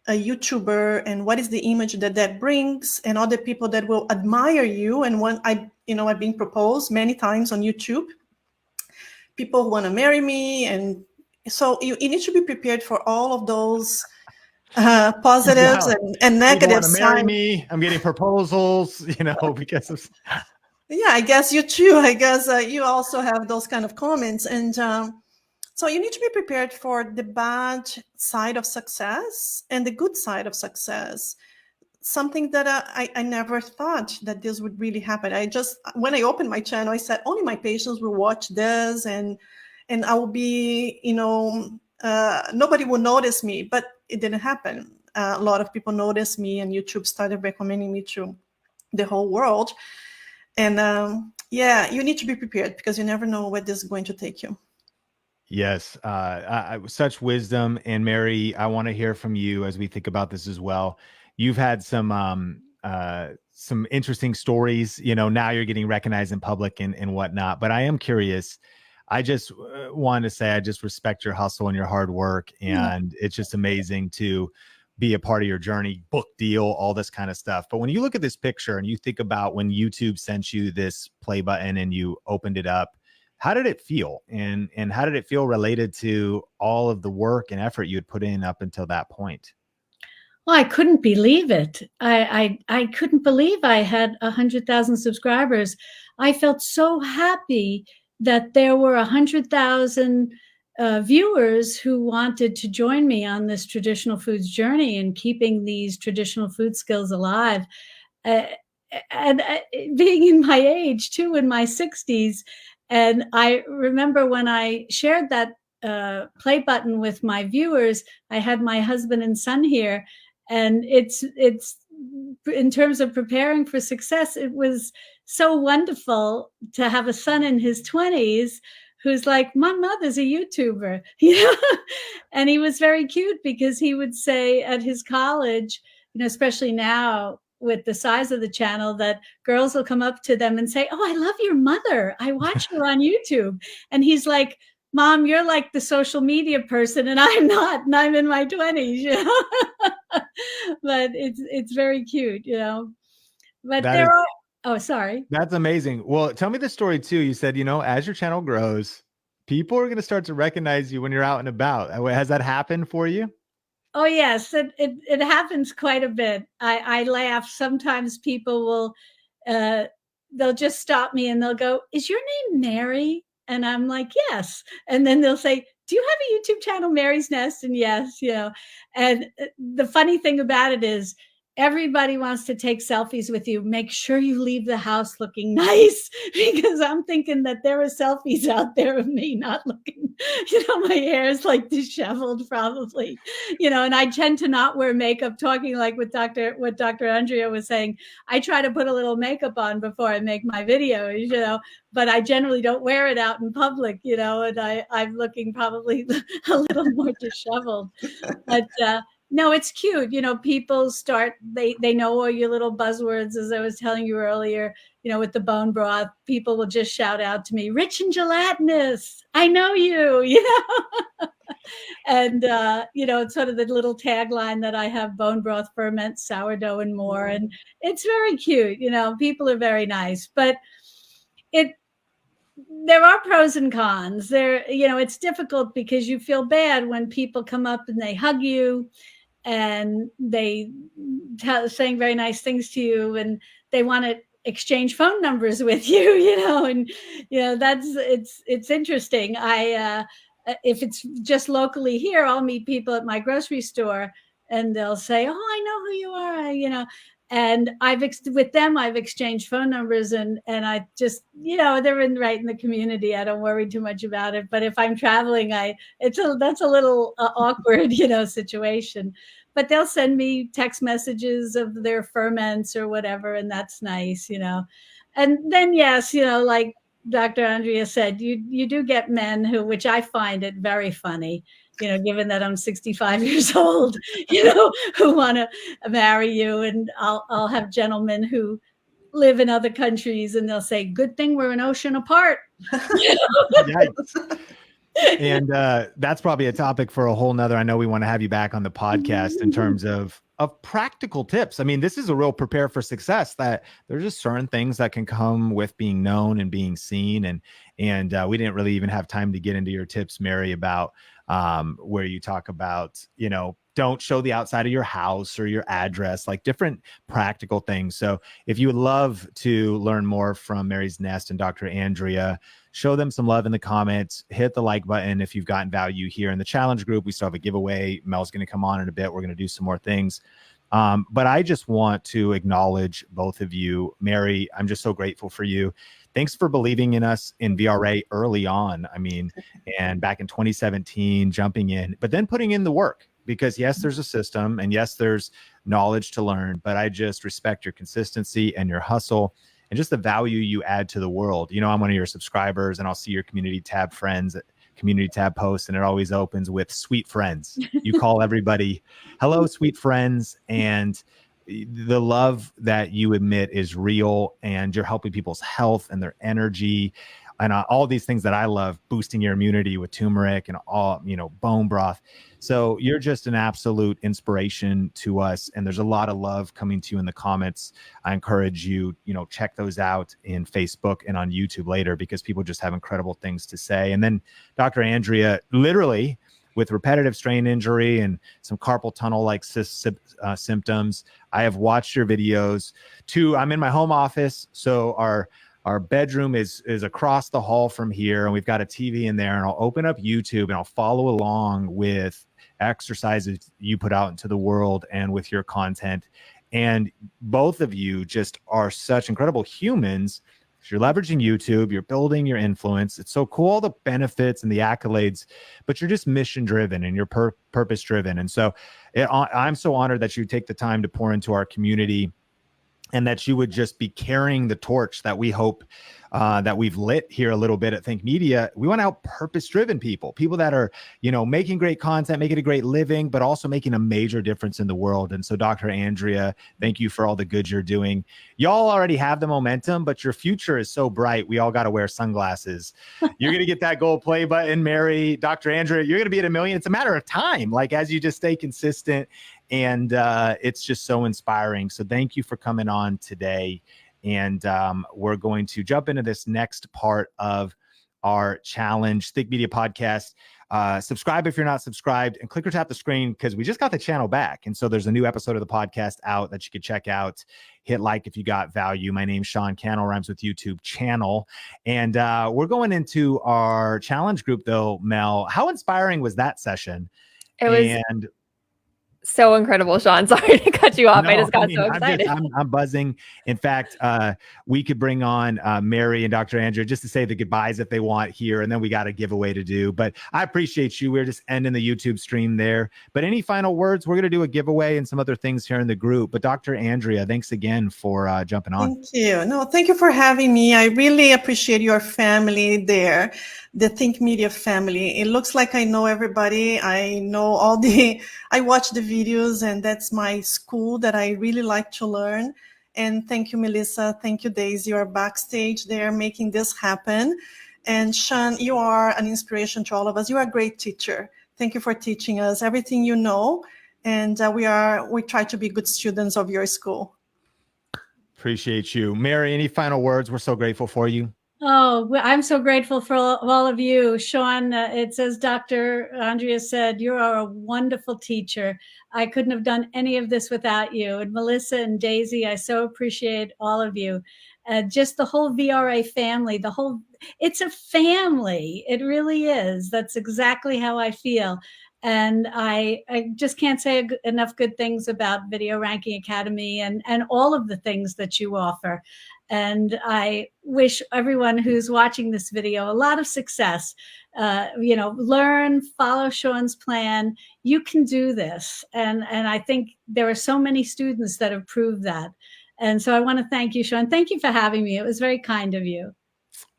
YouTuber and what is the image that brings, and other people that will admire you. And when I've been proposed many times on YouTube, people want to marry me. And so you need to be prepared for all of those positives and negatives. People want to marry me. I'm getting proposals, because of. Yeah, I guess you too. I guess you also have those kind of comments. And so you need to be prepared for the bad side of success and the good side of success. Something that I never thought that this would really happen. When I opened my channel, I said, only my patients will watch this and I will be, nobody will notice me, but it didn't happen. A lot of people noticed me and YouTube started recommending me to the whole world. And you need to be prepared because you never know where this is going to take you. Yes. Such wisdom. And Mary, I want to hear from you as we think about this as well. You've had some interesting stories, now you're getting recognized in public and whatnot, but I am curious. I just wanted to say, I just respect your hustle and your hard work. And it's just amazing to be a part of your journey, book deal, all this kind of stuff. But when you look at this picture and you think about when YouTube sent you this play button and you opened it up, how did it feel? And how did it feel related to all of the work and effort you had put in up until that point? Well, I couldn't believe it. I couldn't believe I had 100,000 subscribers. I felt so happy that there were 100,000 viewers who wanted to join me on this traditional foods journey and keeping these traditional food skills alive. And being in my age too, in my 60s. And I remember when I shared that play button with my viewers, I had my husband and son here. And it's in terms of preparing for success, it was so wonderful to have a son in his 20s who's like, my mother's a YouTuber, and he was very cute because he would say at his college, especially now with the size of the channel, that girls will come up to them and say, oh, I love your mother. I watch her on YouTube. And he's like, Mom, you're like the social media person and I'm not, and I'm in my 20s, but it's very cute, but oh, sorry. That's amazing. Well, tell me the story too. You said, as your channel grows, people are going to start to recognize you when you're out and about. Has that happened for you? Oh, yes, it happens quite a bit. I laugh. Sometimes people will, they'll just stop me and they'll go, is your name Mary? And I'm like, yes. And then they'll say, do you have a YouTube channel, Mary's Nest? And yes, and the funny thing about it is everybody wants to take selfies with you. Make sure you leave the house looking nice, because I'm thinking that there are selfies out there of me not looking, my hair is like disheveled probably, and I tend to not wear makeup, talking like what Dr. Andrea was saying. I try to put a little makeup on before I make my videos, but I generally don't wear it out in public, and I'm looking probably a little more disheveled, but no, it's cute. People start, they know all your little buzzwords, as I was telling you earlier, with the bone broth. People will just shout out to me, rich and gelatinous. I know you, And, it's sort of the little tagline that I have: bone broth, ferment, sourdough, and more. And it's very cute. People are very nice, but there are pros and cons. It's difficult because you feel bad when people come up and they hug you and they saying very nice things to you, and they want to exchange phone numbers with you, and it's interesting. If it's just locally here, I'll meet people at my grocery store and they'll say, "Oh, I know who you are," and I've exchanged phone numbers, and I just, they're right in the community. I don't worry too much about it. But if I'm traveling, that's a little awkward, situation. But they'll send me text messages of their ferments or whatever, and that's nice, And then, yes, like Dr. Andrea said, you do get men which I find it very funny, given that I'm 65 years old, who want to marry you. And I'll have gentlemen who live in other countries and they'll say, "Good thing we're an ocean apart." And that's probably a topic for a whole nother. I know we want to have you back on the podcast in terms of practical tips. I mean, this is a real prepare for success, that there's just certain things that can come with being known and being seen. And we didn't really even have time to get into your tips, Mary, about where you talk about, don't show the outside of your house or your address, like different practical things. So if you would love to learn more from Mary's Nest and Dr. Andrea, show them some love in the comments, hit the like button if you've gotten value here in the challenge group. We still have a giveaway. Mel's going to come on in a bit. We're going to do some more things. But I just want to acknowledge both of you. Mary, I'm just so grateful for you. Thanks for believing in us in VRA early on. I mean, and back in 2017, jumping in, but then putting in the work. Because yes, there's a system, and yes, there's knowledge to learn, but I just respect your consistency and your hustle and just the value you add to the world. I'm one of your subscribers, and I'll see your community tab community tab posts, and it always opens with sweet friends. You call everybody, "Hello, sweet friends." And the love that you emit is real, and you're helping people's health and their energy. And all these things that I love, boosting your immunity with turmeric and all, bone broth. So you're just an absolute inspiration to us. And there's a lot of love coming to you in the comments. I encourage you, check those out in Facebook and on YouTube later, because people just have incredible things to say. And then Dr. Andrea, literally with repetitive strain injury and some carpal tunnel-like symptoms, I have watched your videos too. I'm in my home office. So our bedroom is across the hall from here, and we've got a TV in there, and I'll open up YouTube and I'll follow along with exercises you put out into the world and with your content. And both of you just are such incredible humans. You're leveraging YouTube, you're building your influence. It's so cool, all the benefits and the accolades, but you're just mission driven and you're purpose driven. And so I'm so honored that you take the time to pour into our community, and that you would just be carrying the torch that we hope that we've lit here a little bit at Think Media. We want to help purpose-driven people that are, making great content, making a great living, but also making a major difference in the world. And so, Dr. Andrea, thank you for all the good you're doing. Y'all already have the momentum, but your future is so bright. We all got to wear sunglasses. You're going to get that gold play button, Mary. Dr. Andrea, you're going to be at 1 million. It's a matter of time, as you just stay consistent. And it's just so inspiring. So thank you for coming on today. And we're going to jump into this next part of our challenge, Think Media Podcast. Subscribe if you're not subscribed, and click or tap the screen, because we just got the channel back. And so there's a new episode of the podcast out that you could check out. Hit like if you got value. My name's Sean Cannell, rhymes with YouTube channel. And we're going into our challenge group though, Mel. How inspiring was that session? It was so incredible, Sean. Sorry to cut you off. No, I just got so excited. I'm buzzing. In fact, we could bring on Mary and Dr. Andrea just to say the goodbyes if they want here, and then we got a giveaway to do. But I appreciate you. We're just ending the YouTube stream there. But any final words? We're going to do a giveaway and some other things here in the group. But Dr. Andrea, thanks again for jumping on. Thank you. No, thank you for having me. I really appreciate your family there, the Think Media family. It looks like I know everybody. I know I watch the videos, and that's my school that I really like to learn. And thank you, Melissa. Thank you, Daisy. You are backstage there making this happen. And Sean, you are an inspiration to all of us. You are a great teacher. Thank you for teaching us everything you know. And we try to be good students of your school. Appreciate you. Mary, any final words? We're so grateful for you. Oh, I'm so grateful for all of you. Sean, it says, Dr. Andrea said, you are a wonderful teacher. I couldn't have done any of this without you. And Melissa and Daisy, I so appreciate all of you. Just the whole VRA family, it's a family. It really is. That's exactly how I feel. And I just can't say enough good things about Video Ranking Academy and all of the things that you offer. And I wish everyone who's watching this video a lot of success. Learn, follow Sean's plan. You can do this. And I think there are so many students that have proved that. And so I want to thank you, Sean. Thank you for having me. It was very kind of you.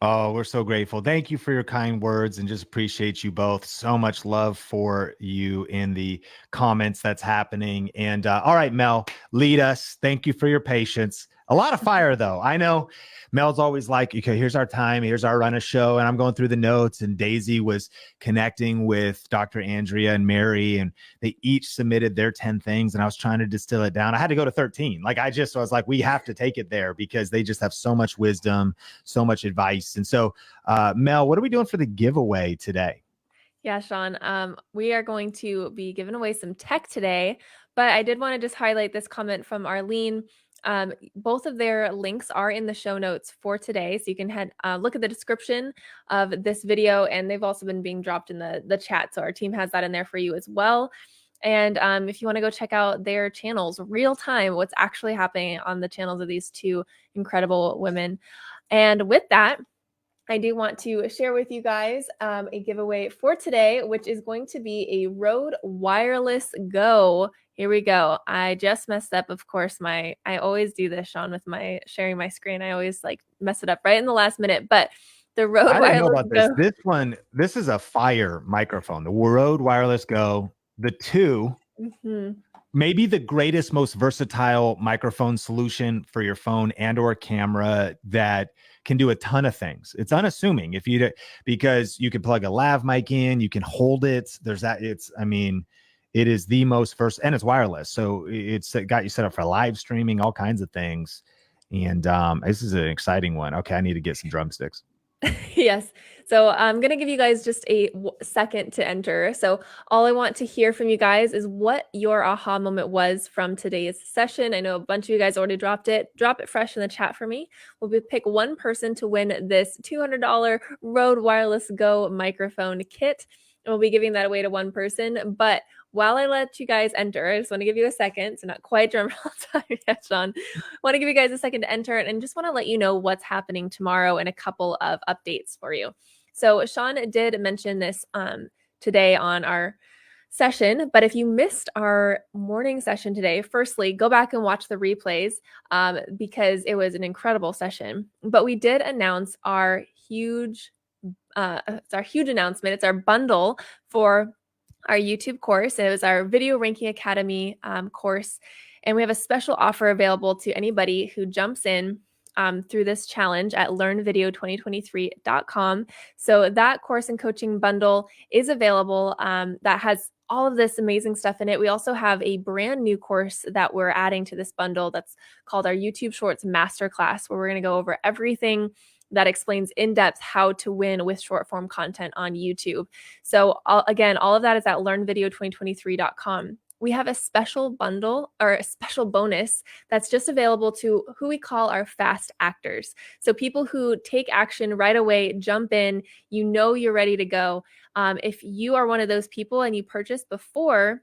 Oh, we're so grateful. Thank you for your kind words, and just appreciate you both. So much love for you in the comments that's happening. And all right, Mel, lead us. Thank you for your patience. A lot of fire, though. I know Mel's always like, okay, here's our time. Here's our run of show. And I'm going through the notes, and Daisy was connecting with Dr. Andrea and Mary, and they each submitted their 10 things. And I was trying to distill it down. I had to go to 13. I was like, we have to take it there because they just have so much wisdom, so much advice. And so, Mel, what are we doing for the giveaway today? Yeah, Sean, we are going to be giving away some tech today, but I did want to just highlight this comment from Arlene. Both of their links are in the show notes for today. So you can look at the description of this video, and they've also been being dropped in the chat. So our team has that in there for you as well. And if you want to go check out their channels real time, what's actually happening on the channels of these two incredible women. And with that, I do want to share with you guys a giveaway for today, which is going to be a Rode Wireless Go. Here we go. I just messed up, of course, I always do this, Sean, with my sharing my screen. I always mess it up right in the last minute, but the Rode I didn't know Wireless about Go. This is a fire microphone, the Rode Wireless Go, the 2. Maybe the greatest, most versatile microphone solution for your phone and or camera that can do a ton of things. It's unassuming because you can plug a lav mic in, you can hold it. It is the most and it's wireless. So it's got you set up for live streaming, all kinds of things. And this is an exciting one. Okay, I need to get some drumsticks. Yes. So I'm going to give you guys just a second to enter. So all I want to hear from you guys is what your aha moment was from today's session. I know a bunch of you guys already dropped it. Drop it fresh in the chat for me. We'll pick one person to win this $200 Rode Wireless Go microphone kit. And we'll be giving that away to one person. But while I let you guys enter, I just want to give you a second. So not quite drum roll time yet, Sean. I want to give you guys a second to enter and just want to let you know what's happening tomorrow and a couple of updates for you. So Sean did mention this today on our session, but if you missed our morning session today, firstly, go back and watch the replays because it was an incredible session. But we did announce our huge announcement. It's our bundle for our YouTube course. It was our Video Ranking Academy course. And we have a special offer available to anybody who jumps in through this challenge at learnvideo2023.com. So that course and coaching bundle is available. That has all of this amazing stuff in it. We also have a brand new course that we're adding to this bundle that's called our YouTube Shorts Masterclass, where we're going to go over everything that explains in depth how to win with short form content on YouTube. So again, all of that is at learnvideo2023.com. We have a special bundle or a special bonus that's just available to who we call our fast actors. So people who take action right away, jump in, you're ready to go. If you are one of those people and you purchase before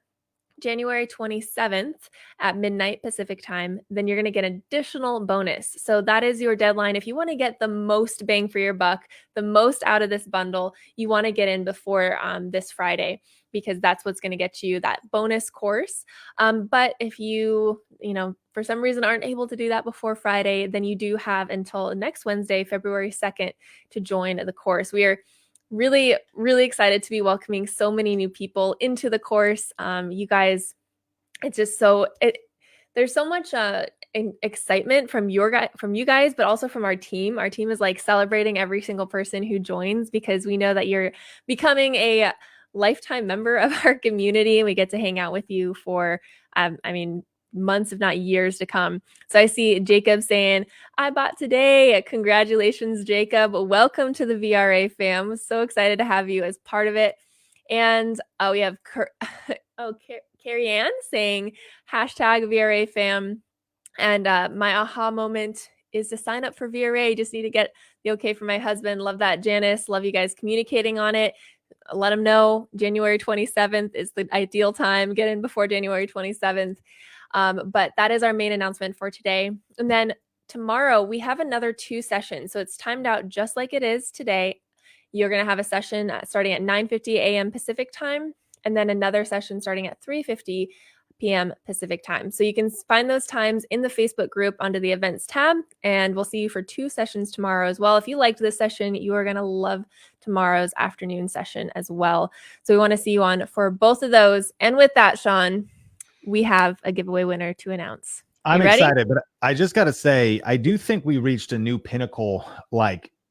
January 27th at midnight Pacific time, then you're going to get an additional bonus. So that is your deadline. If you want to get the most bang for your buck, the most out of this bundle, you want to get in before this Friday, because that's what's going to get you that bonus course. But if you for some reason aren't able to do that before Friday, then you do have until next Wednesday, February 2nd to join the course. We are really, really excited to be welcoming so many new people into the course. You guys, it's just there's so much excitement from you guys, but also from our team. Our team is celebrating every single person who joins, because we know that you're becoming a lifetime member of our community. We get to hang out with you for, months, if not years to come. So I see Jacob saying, I bought today. Congratulations, Jacob. Welcome to the VRA fam. So excited to have you as part of it. And we have Carrie Ann saying hashtag VRA fam. And my aha moment is to sign up for VRA. Just need to get the okay from my husband. Love that, Janice. Love you guys communicating on it. Let them know January 27th is the ideal time. Get in before January 27th. But that is our main announcement for today. And then tomorrow we have another 2 sessions. So it's timed out just like it is today. You're going to have a session starting at 9:50 a.m. Pacific time, and then another session starting at 3:50 p.m. Pacific time. So you can find those times in the Facebook group under the events tab, and we'll see you for 2 sessions tomorrow as well. If you liked this session, you are going to love tomorrow's afternoon session as well. So we want to see you on for both of those. And with that, Sean, we have a giveaway winner to announce. I'm ready? excited, but I just got to say, I do think we reached a new pinnacle.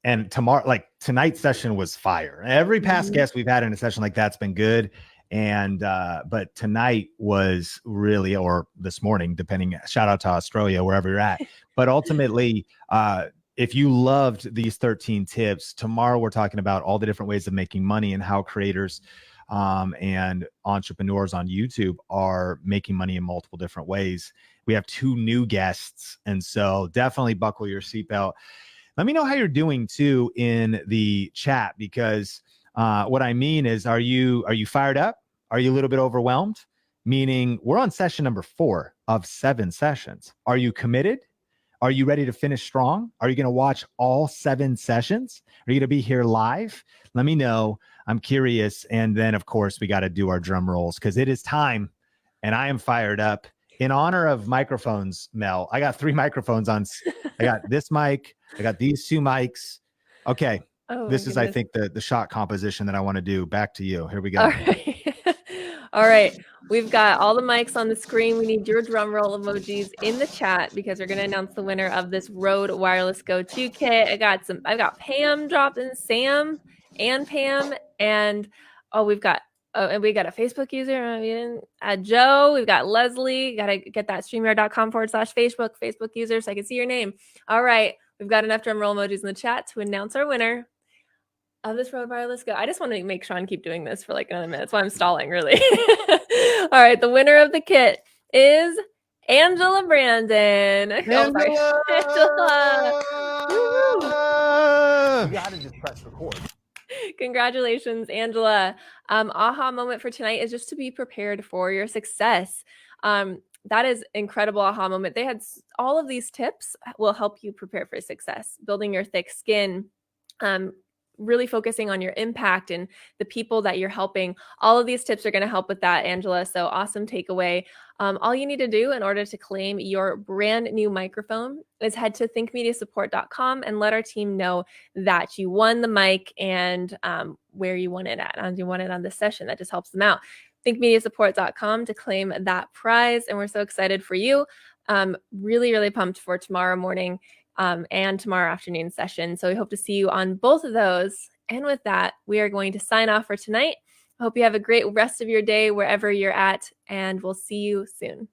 And tomorrow, tonight's session was fire. Every past guest we've had in a session like that's been good. And, but tonight was really, or this morning, depending, shout out to Australia, wherever you're at. But ultimately, if you loved these 13 tips, tomorrow we're talking about all the different ways of making money and how creators and entrepreneurs on YouTube are making money in multiple different ways. We have 2 new guests. And so definitely buckle your seatbelt. Let me know how you're doing too in the chat, because what I mean is, are you fired up? Are you a little bit overwhelmed? Meaning we're on session number 4 of 7 sessions. Are you committed? Are you ready to finish strong? Are you going to watch all 7 sessions? Are you going to be here live? Let me know. I'm curious. And then, of course, we got to do our drum rolls because it is time, and I am fired up. In honor of microphones, Mel, I got 3 microphones on. I got this mic. I got these 2 mics. Okay. This is, I think, the shot composition that I want to do. Back to you. Here we go. All right. All right. We've got all the mics on the screen. We need your drum roll emojis in the chat because we're going to announce the winner of this Rode Wireless Go 2 kit. I've got Pam dropped in, Sam and Pam, and we got a Facebook user. Joe. We've got Leslie. Got to get that StreamYard.com/Facebook user so I can see your name. All right. We've got enough drum roll emojis in the chat to announce our winner of this Rode Wireless Go. I just want to make Sean keep doing this for another minute. That's why I'm stalling, really. All right. The winner of the kit is Angela Brandon. Angela! Angela! You got to just press record. Congratulations, Angela. Aha moment for tonight is just to be prepared for your success. That is incredible aha moment. They had all of these tips will help you prepare for success, building your thick skin, really focusing on your impact and the people that you're helping. All of these tips are going to help with that, Angela. So awesome takeaway. All you need to do in order to claim your brand new microphone is head to thinkmediasupport.com and let our team know that you won the mic and where you won it at. And you won it on this session. That just helps them out. thinkmediasupport.com to claim that prize. And we're so excited for you. Really, really pumped for tomorrow morning and tomorrow afternoon session. So we hope to see you on both of those. And with that, we are going to sign off for tonight. I hope you have a great rest of your day wherever you're at, and we'll see you soon.